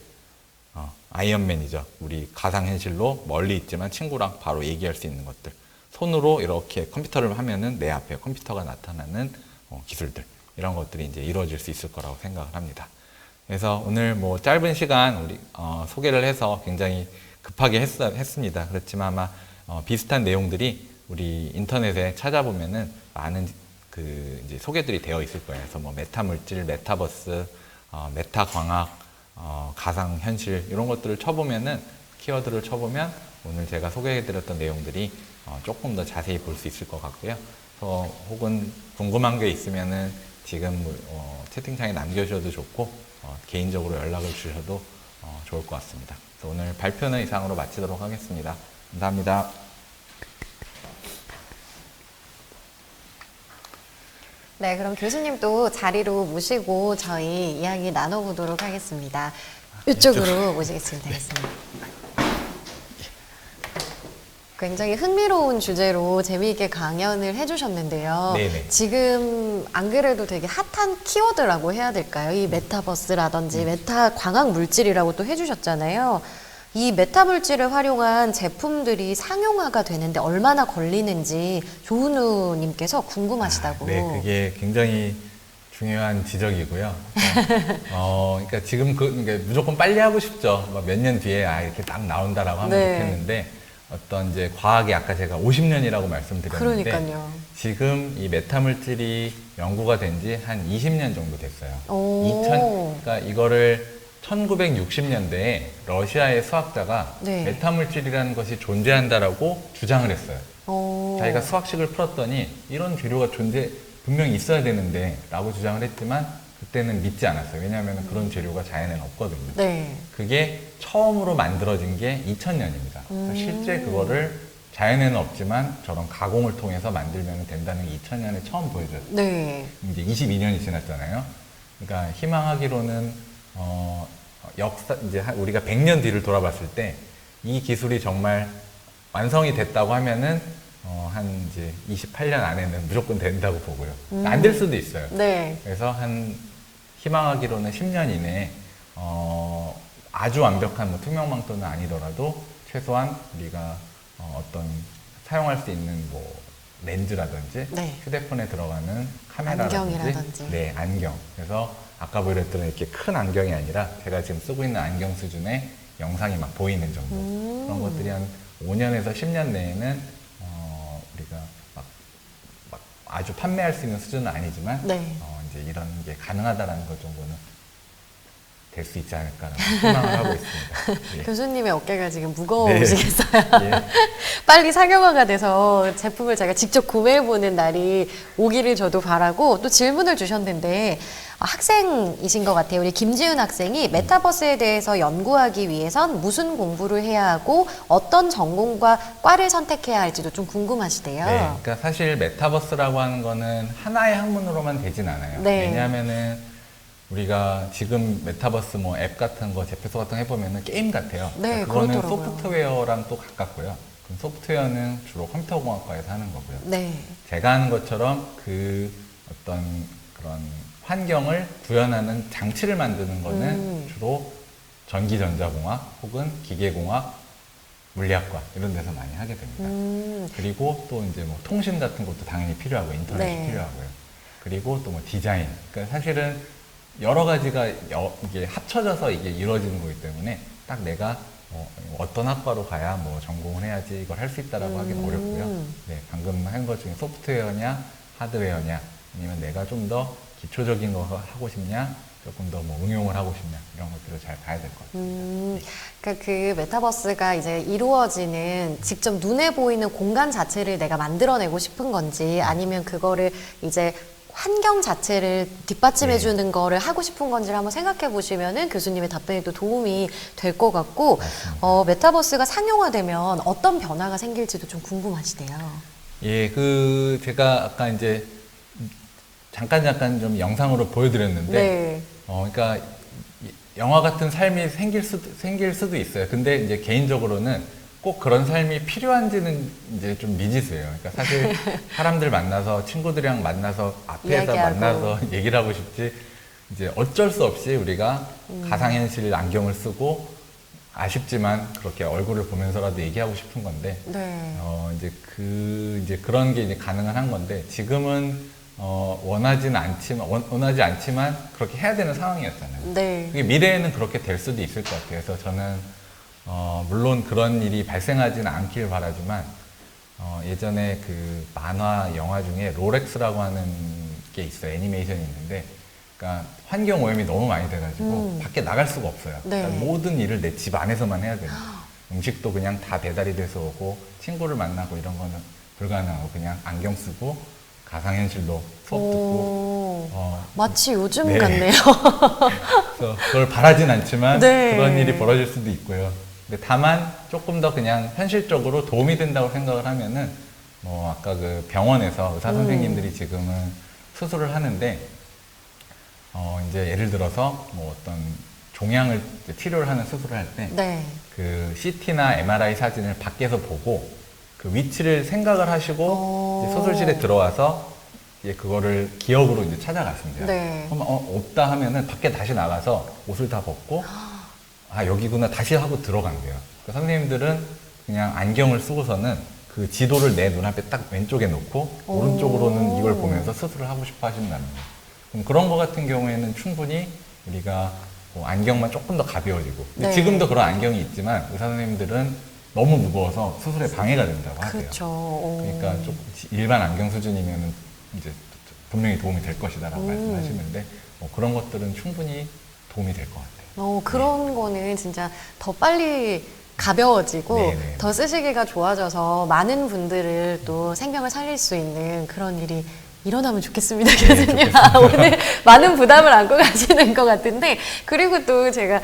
아이언맨이죠. 우리 가상현실로 멀리 있지만 친구랑 바로 얘기할 수 있는 것들. 손으로 이렇게 컴퓨터를 하면은 내 앞에 컴퓨터가 나타나는 기술들. 이런 것들이 이제 이루어질 수 있을 거라고 생각을 합니다. 그래서 오늘 뭐 짧은 시간 우리 소개를 해서 굉장히 급하게 했습니다. 그렇지만 아마 비슷한 내용들이 우리 인터넷에 찾아보면은 많은 그 이제 소개들이 되어 있을 거예요. 그래서 뭐 메타물질, 메타버스, 메타광학, 가상현실 이런 것들을 쳐보면은 키워드를 쳐보면 오늘 제가 소개해드렸던 내용들이 조금 더 자세히 볼 수 있을 것 같고요. 혹은 궁금한 게 있으면은 지금 채팅창에 남겨주셔도 좋고 개인적으로 연락을 주셔도 좋을 것 같습니다. 그래서 오늘 발표는 이상으로 마치도록 하겠습니다. 감사합니다. 네, 그럼 교수님도 자리로 모시고 저희 이야기 나눠보도록 하겠습니다. 이쪽으로 모시겠습니다. 되겠습니다. 굉장히 흥미로운 주제로 재미있게 강연을 해주셨는데요. 네네. 지금 안 그래도 되게 핫한 키워드라고 해야 될까요? 이 메타버스라든지 메타 광학 물질이라고 또 해주셨잖아요. 이 메타 물질을 활용한 제품들이 상용화가 되는데 얼마나 걸리는지 조은우님께서 궁금하시다고. 네, 그게 굉장히 중요한 지적이고요. 그러니까 지금 그러니까 무조건 빨리 하고 싶죠. 몇 년 뒤에 이렇게 딱 나온다라고 하면 네. 좋겠는데 어떤 이제 과학이 아까 제가 50년이라고 말씀드렸는데 그러니까요. 지금 이 메타 물질이 연구가 된 지 한 20년 정도 됐어요. 그러니까 이거를 1960년대에 러시아의 수학자가 네. 메타물질이라는 것이 존재한다라고 주장을 했어요. 자기가 수학식을 풀었더니 이런 재료가 분명히 있어야 되는데 라고 주장을 했지만 그때는 믿지 않았어요. 왜냐하면 그런 재료가 자연에는 없거든요. 네. 그게 처음으로 만들어진 게 2000년입니다. 실제 그거를 자연에는 없지만 저런 가공을 통해서 만들면 된다는 게 2000년에 처음 보여줬어요. 네. 이제 22년이 지났잖아요. 그러니까 희망하기로는 역사 이제 우리가 100년 뒤를 돌아봤을 때 이 기술이 정말 완성이 됐다고 하면은 한 이제 28년 안에는 무조건 된다고 보고요. 안 될 수도 있어요. 네. 그래서 한 희망하기로는 10년 이내에 아주 완벽한 뭐 투명망토는 아니더라도 최소한 우리가 어떤 사용할 수 있는 뭐 렌즈라든지 네. 휴대폰에 들어가는 카메라라든지 안경이라든지. 네, 안경. 그래서 아까 보여드렸던 이렇게 큰 안경이 아니라 제가 지금 쓰고 있는 안경 수준의 영상이 막 보이는 정도. 그런 것들이 한 5년에서 10년 내에는 우리가 막 아주 판매할 수 있는 수준은 아니지만 네. 이제 이런 게 가능하다라는 것 정도는 될 수 있지 않을까라는 희망을 하고 있습니다. 예. 교수님의 어깨가 지금 무거우시겠어요? 예. 빨리 상용화가 돼서 제품을 제가 직접 구매해보는 날이 오기를 저도 바라고 또 질문을 주셨는데 학생이신 것 같아요. 우리 김지은 학생이 메타버스에 대해서 연구하기 위해선 무슨 공부를 해야 하고 어떤 전공과 과를 선택해야 할지도 좀 궁금하시대요. 네, 그러니까 사실 메타버스라고 하는 거는 하나의 학문으로만 되진 않아요. 네. 왜냐하면은 우리가 지금 메타버스 뭐 앱 같은 거, 제페소 같은 거 해보면은 게임 같아요. 네, 그거는 그렇더라고요. 소프트웨어랑 또 가깝고요. 그럼 소프트웨어는 주로 컴퓨터공학과에서 하는 거고요. 네. 제가 하는 것처럼 그 어떤 그런 환경을 구현하는 장치를 만드는 거는 주로 전기전자공학 혹은 기계공학, 물리학과 이런 데서 많이 하게 됩니다. 그리고 또 이제 뭐 통신 같은 것도 당연히 필요하고 인터넷이 네. 필요하고요. 그리고 또 뭐 디자인. 그러니까 사실은 여러 가지가 이게 합쳐져서 이게 이루어지는 거기 때문에 딱 내가 어떤 학과로 가야 뭐 전공을 해야지 이걸 할 수 있다라고 하기는 어렵고요. 네, 방금 한 것 중에 소프트웨어냐 하드웨어냐 아니면 내가 좀 더 기초적인 거 하고 싶냐 조금 더 뭐 응용을 하고 싶냐 이런 것들을 잘 봐야 될 것 같아요. 그러니까 그 메타버스가 이제 이루어지는 직접 눈에 보이는 공간 자체를 내가 만들어내고 싶은 건지 아니면 그거를 이제 환경 자체를 뒷받침해 주는 거를 하고 싶은 건지를 한번 생각해 보시면은 교수님의 답변이 또 도움이 될 것 같고 메타버스가 상용화되면 어떤 변화가 생길지도 좀 궁금하시대요. 예, 제가 아까 이제 잠깐 좀 영상으로 보여드렸는데, 네. 그러니까 영화 같은 삶이 생길 수도 있어요. 근데 이제 개인적으로는 꼭 그런 삶이 필요한지는 이제 좀 미지수예요. 그러니까 사실 사람들 만나서 친구들이랑 만나서 앞에서 이야기하고. 만나서 얘기를 하고 싶지, 이제 어쩔 수 없이 우리가 가상현실 안경을 쓰고 아쉽지만 그렇게 얼굴을 보면서라도 얘기하고 싶은 건데, 네. 이제 그런 게 이제 가능은 한 건데 지금은 원하지 않지만 그렇게 해야 되는 상황이었잖아요. 네. 그게 미래에는 그렇게 될 수도 있을 것 같아요. 그래서 저는 물론 그런 일이 발생하지는 않길 바라지만 예전에 그 만화 영화 중에 롤렉스라고 하는 게 있어요. 애니메이션이 있는데, 그러니까 환경 오염이 너무 많이 돼가지고 밖에 나갈 수가 없어요. 네. 그러니까 모든 일을 내 집 안에서만 해야 돼요. 음식도 그냥 다 배달이 돼서 오고 친구를 만나고 이런 거는 불가능하고 그냥 안경 쓰고 가상현실로 수업 듣고 마치 요즘 네. 같네요. 그래서 그걸 바라진 않지만 네. 그런 일이 벌어질 수도 있고요. 근데 다만 조금 더 그냥 현실적으로 도움이 된다고 생각을 하면은 뭐 아까 그 병원에서 의사 선생님들이 지금은 수술을 하는데 이제 예를 들어서 뭐 어떤 종양을 이제 치료를 하는 수술을 할 때 네. 그 CT나 MRI 사진을 밖에서 보고 그 위치를 생각을 하시고 이제 수술실에 들어와서 이제 그거를 기억으로 이제 찾아갔습니다. 네. 그럼 없다 하면은 밖에 다시 나가서 옷을 다 벗고 여기구나 다시 하고 들어간대요. 그러니까 선생님들은 그냥 안경을 쓰고서는 그 지도를 내 눈앞에 딱 왼쪽에 놓고 오른쪽으로는 이걸 보면서 수술을 하고 싶어 하신다는 거예요. 그럼 그런 거 같은 경우에는 충분히 우리가 뭐 안경만 조금 더 가벼워지고 근데 네. 지금도 그런 안경이 있지만 의사 선생님들은 너무 무거워서 수술에 방해가 된다고 하세요. 그렇죠. 그러니까 조금 일반 안경 수준이면은 이제 분명히 도움이 될 것이다라고 말씀하시는데 그런 것들은 충분히 도움이 될 것 같아요. 그런 거는 진짜 더 빨리 가벼워지고 네네. 더 쓰시기가 좋아져서 많은 분들을 또 생명을 살릴 수 있는 그런 일이 일어나면 좋겠습니다, 교수님. 오늘 많은 부담을 안고 가시는 것 같은데, 그리고 또 제가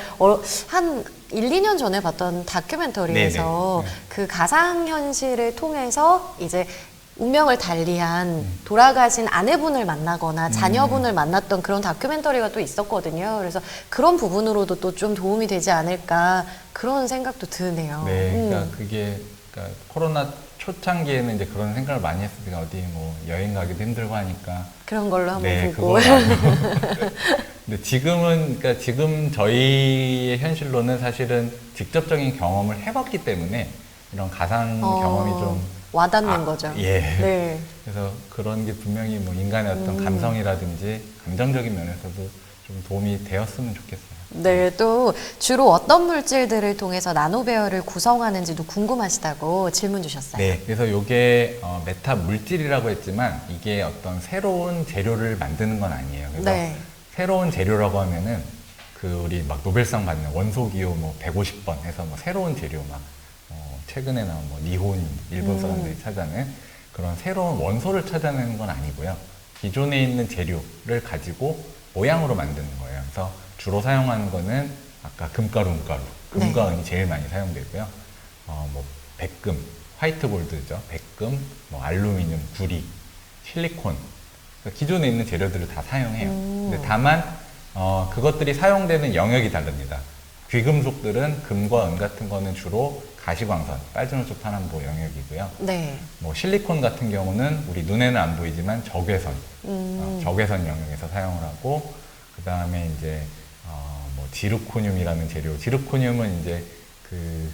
한 1, 2년 전에 봤던 다큐멘터리에서 네네. 그 가상현실을 통해서 이제 운명을 달리한 돌아가신 아내분을 만나거나 자녀분을 만났던 그런 다큐멘터리가 또 있었거든요. 그래서 그런 부분으로도 또 좀 도움이 되지 않을까 그런 생각도 드네요. 네, 그러니까 그러니까 코로나 초창기에는 이제 그런 생각을 많이 했으니까 어디 뭐 여행 가기도 힘들고 하니까 그런 걸로 한번 네, 보고. 그거 근데 지금은 그러니까 지금 저희의 현실로는 사실은 직접적인 경험을 해봤기 때문에 이런 가상 경험이 좀 와닿는 거죠. 예. 네. 그래서 그런 게 분명히 뭐 인간의 어떤 감성이라든지 감정적인 면에서도 좀 도움이 되었으면 좋겠어요. 네, 또 주로 어떤 물질들을 통해서 나노배열을 구성하는지도 궁금하시다고 질문 주셨어요. 네, 그래서 이게 메타 물질이라고 했지만 이게 어떤 새로운 재료를 만드는 건 아니에요. 그래서 네. 새로운 재료라고 하면은 그 우리 막 노벨상 받는 원소 기호 뭐 150번 해서 뭐 새로운 재료 막 최근에 나온 뭐 니혼 일본 사람들이 찾아낸 그런 새로운 원소를 찾아내는 건 아니고요. 기존에 있는 재료를 가지고 모양으로 만드는 거예요. 그래서 주로 사용하는 거는 아까 금가루, 은가루, 금과 은이 제일 많이 사용되고요. 뭐 백금, 화이트 골드죠. 백금, 뭐 알루미늄, 구리, 실리콘. 그러니까 기존에 있는 재료들을 다 사용해요. 근데 다만 그것들이 사용되는 영역이 다릅니다. 귀금속들은 금과 은 같은 거는 주로 가시광선, 빨주노초 파남보 영역이고요. 네. 뭐 실리콘 같은 경우는 우리 눈에는 안 보이지만 적외선, 적외선 영역에서 사용을 하고, 그 다음에 이제 뭐 지르코늄이라는 재료, 지르코늄은 이제 그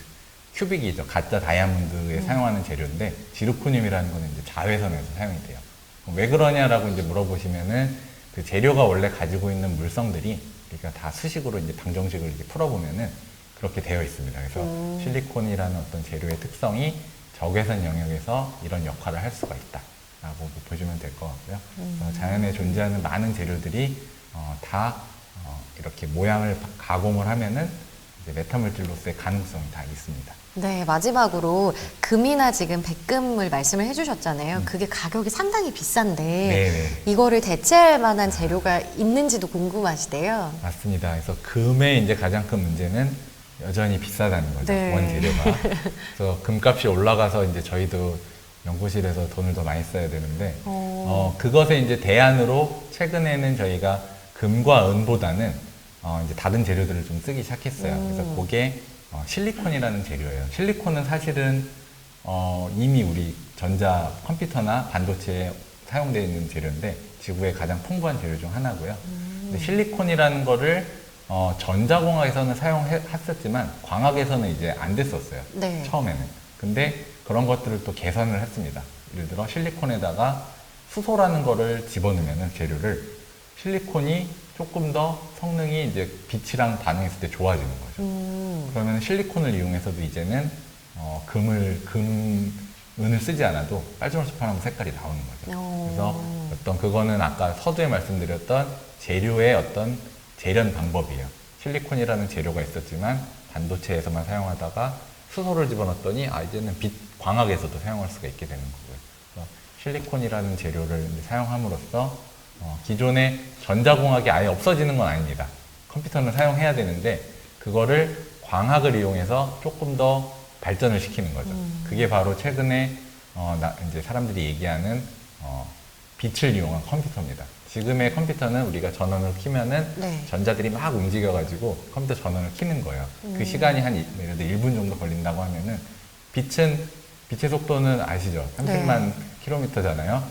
큐빅이죠. 가짜 다이아몬드에 사용하는 재료인데, 지르코늄이라는 거는 이제 자외선에서 사용이 돼요. 왜 그러냐라고 이제 물어보시면은 그 재료가 원래 가지고 있는 물성들이 우리가 다 수식으로 이제 방정식을 이렇게 풀어보면은 그렇게 되어 있습니다. 그래서 실리콘이라는 어떤 재료의 특성이 적외선 영역에서 이런 역할을 할 수가 있다라고 보시면 될 것 같고요. 그래서 자연에 존재하는 많은 재료들이 다 이렇게 모양을 가공을 하면은 이제 메타물질로서의 가능성이 다 있습니다. 네, 마지막으로 금이나 지금 백금을 말씀을 해주셨잖아요. 그게 가격이 상당히 비싼데 네네. 이거를 대체할 만한 재료가 있는지도 궁금하시대요. 맞습니다. 그래서 금의 이제 가장 큰 문제는 여전히 비싸다는 거죠. 네. 원재료가. 그래서 금값이 올라가서 이제 저희도 연구실에서 돈을 더 많이 써야 되는데, 그것에 이제 대안으로 최근에는 저희가 금과 은보다는 이제 다른 재료들을 좀 쓰기 시작했어요. 그래서 그게 실리콘이라는 재료예요. 실리콘은 사실은 이미 우리 전자 컴퓨터나 반도체에 사용되어 있는 재료인데 지구의 가장 풍부한 재료 중 하나고요. 근데 실리콘이라는 거를 전자공학에서는 사용했었지만 광학에서는 이제 안 됐었어요. 네. 처음에는. 근데 그런 것들을 또 개선을 했습니다. 예를 들어 실리콘에다가 수소라는 거를 집어넣으면 재료를 실리콘이 조금 더 성능이 이제 빛이랑 반응했을 때 좋아지는 거죠. 그러면 실리콘을 이용해서도 이제는 은을 쓰지 않아도 빨주노초파나무 색깔이 나오는 거죠. 그래서 어떤 그거는 아까 서두에 말씀드렸던 재료의 어떤 재련 방법이에요. 실리콘이라는 재료가 있었지만 반도체에서만 사용하다가 수소를 집어넣었더니 이제는 빛 광학에서도 사용할 수가 있게 되는 거고요. 그래서 실리콘이라는 재료를 이제 사용함으로써 기존의 전자공학이 아예 없어지는 건 아닙니다. 컴퓨터는 사용해야 되는데 그거를 광학을 이용해서 조금 더 발전을 시키는 거죠. 그게 바로 최근에 이제 사람들이 얘기하는 빛을 이용한 컴퓨터입니다. 지금의 컴퓨터는 우리가 전원을 켜면은 네. 전자들이 막 움직여가지고 컴퓨터 전원을 켜는 거예요. 그 시간이 한 예를 들어 1분 정도 걸린다고 하면은 빛의 속도는 아시죠? 30만 킬로미터잖아요.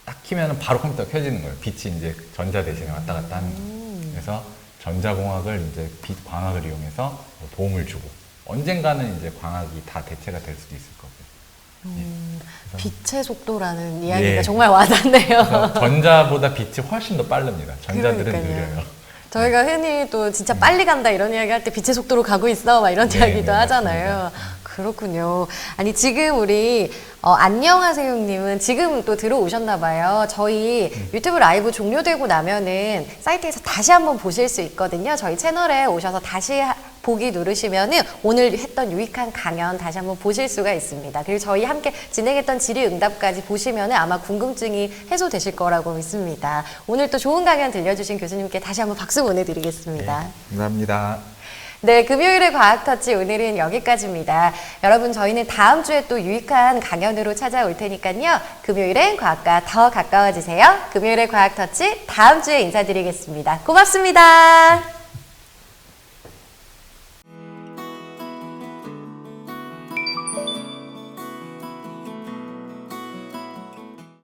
딱 켜면은 바로 컴퓨터가 켜지는 거예요. 빛이 이제 전자 대신에 왔다 갔다 하는 거예요. 그래서 전자공학을 이제 빛 광학을 이용해서 도움을 주고 언젠가는 이제 광학이 다 대체가 될 수도 있을 거고요. 빛의 속도라는 이야기가 예. 정말 와닿네요. 그래서 전자보다 빛이 훨씬 더 빠릅니다. 전자들은 그러니까요. 느려요. 저희가 흔히 또 진짜 빨리 간다 이런 이야기 할 때 빛의 속도로 가고 있어 막 이런 네, 이야기도 네, 하잖아요. 그렇군요. 아니 지금 우리 안녕하세요님은 지금 또 들어오셨나 봐요. 저희 유튜브 라이브 종료되고 나면은 사이트에서 다시 한번 보실 수 있거든요. 저희 채널에 오셔서 다시 보기 누르시면은 오늘 했던 유익한 강연 다시 한번 보실 수가 있습니다. 그리고 저희 함께 진행했던 질의응답까지 보시면은 아마 궁금증이 해소되실 거라고 믿습니다. 오늘 또 좋은 강연 들려주신 교수님께 다시 한번 박수 보내드리겠습니다. 네, 감사합니다. 네, 금요일의 과학터치 오늘은 여기까지입니다. 여러분, 저희는 다음 주에 또 유익한 강연으로 찾아올 테니까요. 금요일엔 과학과 더 가까워지세요. 금요일의 과학터치 다음 주에 인사드리겠습니다. 고맙습니다.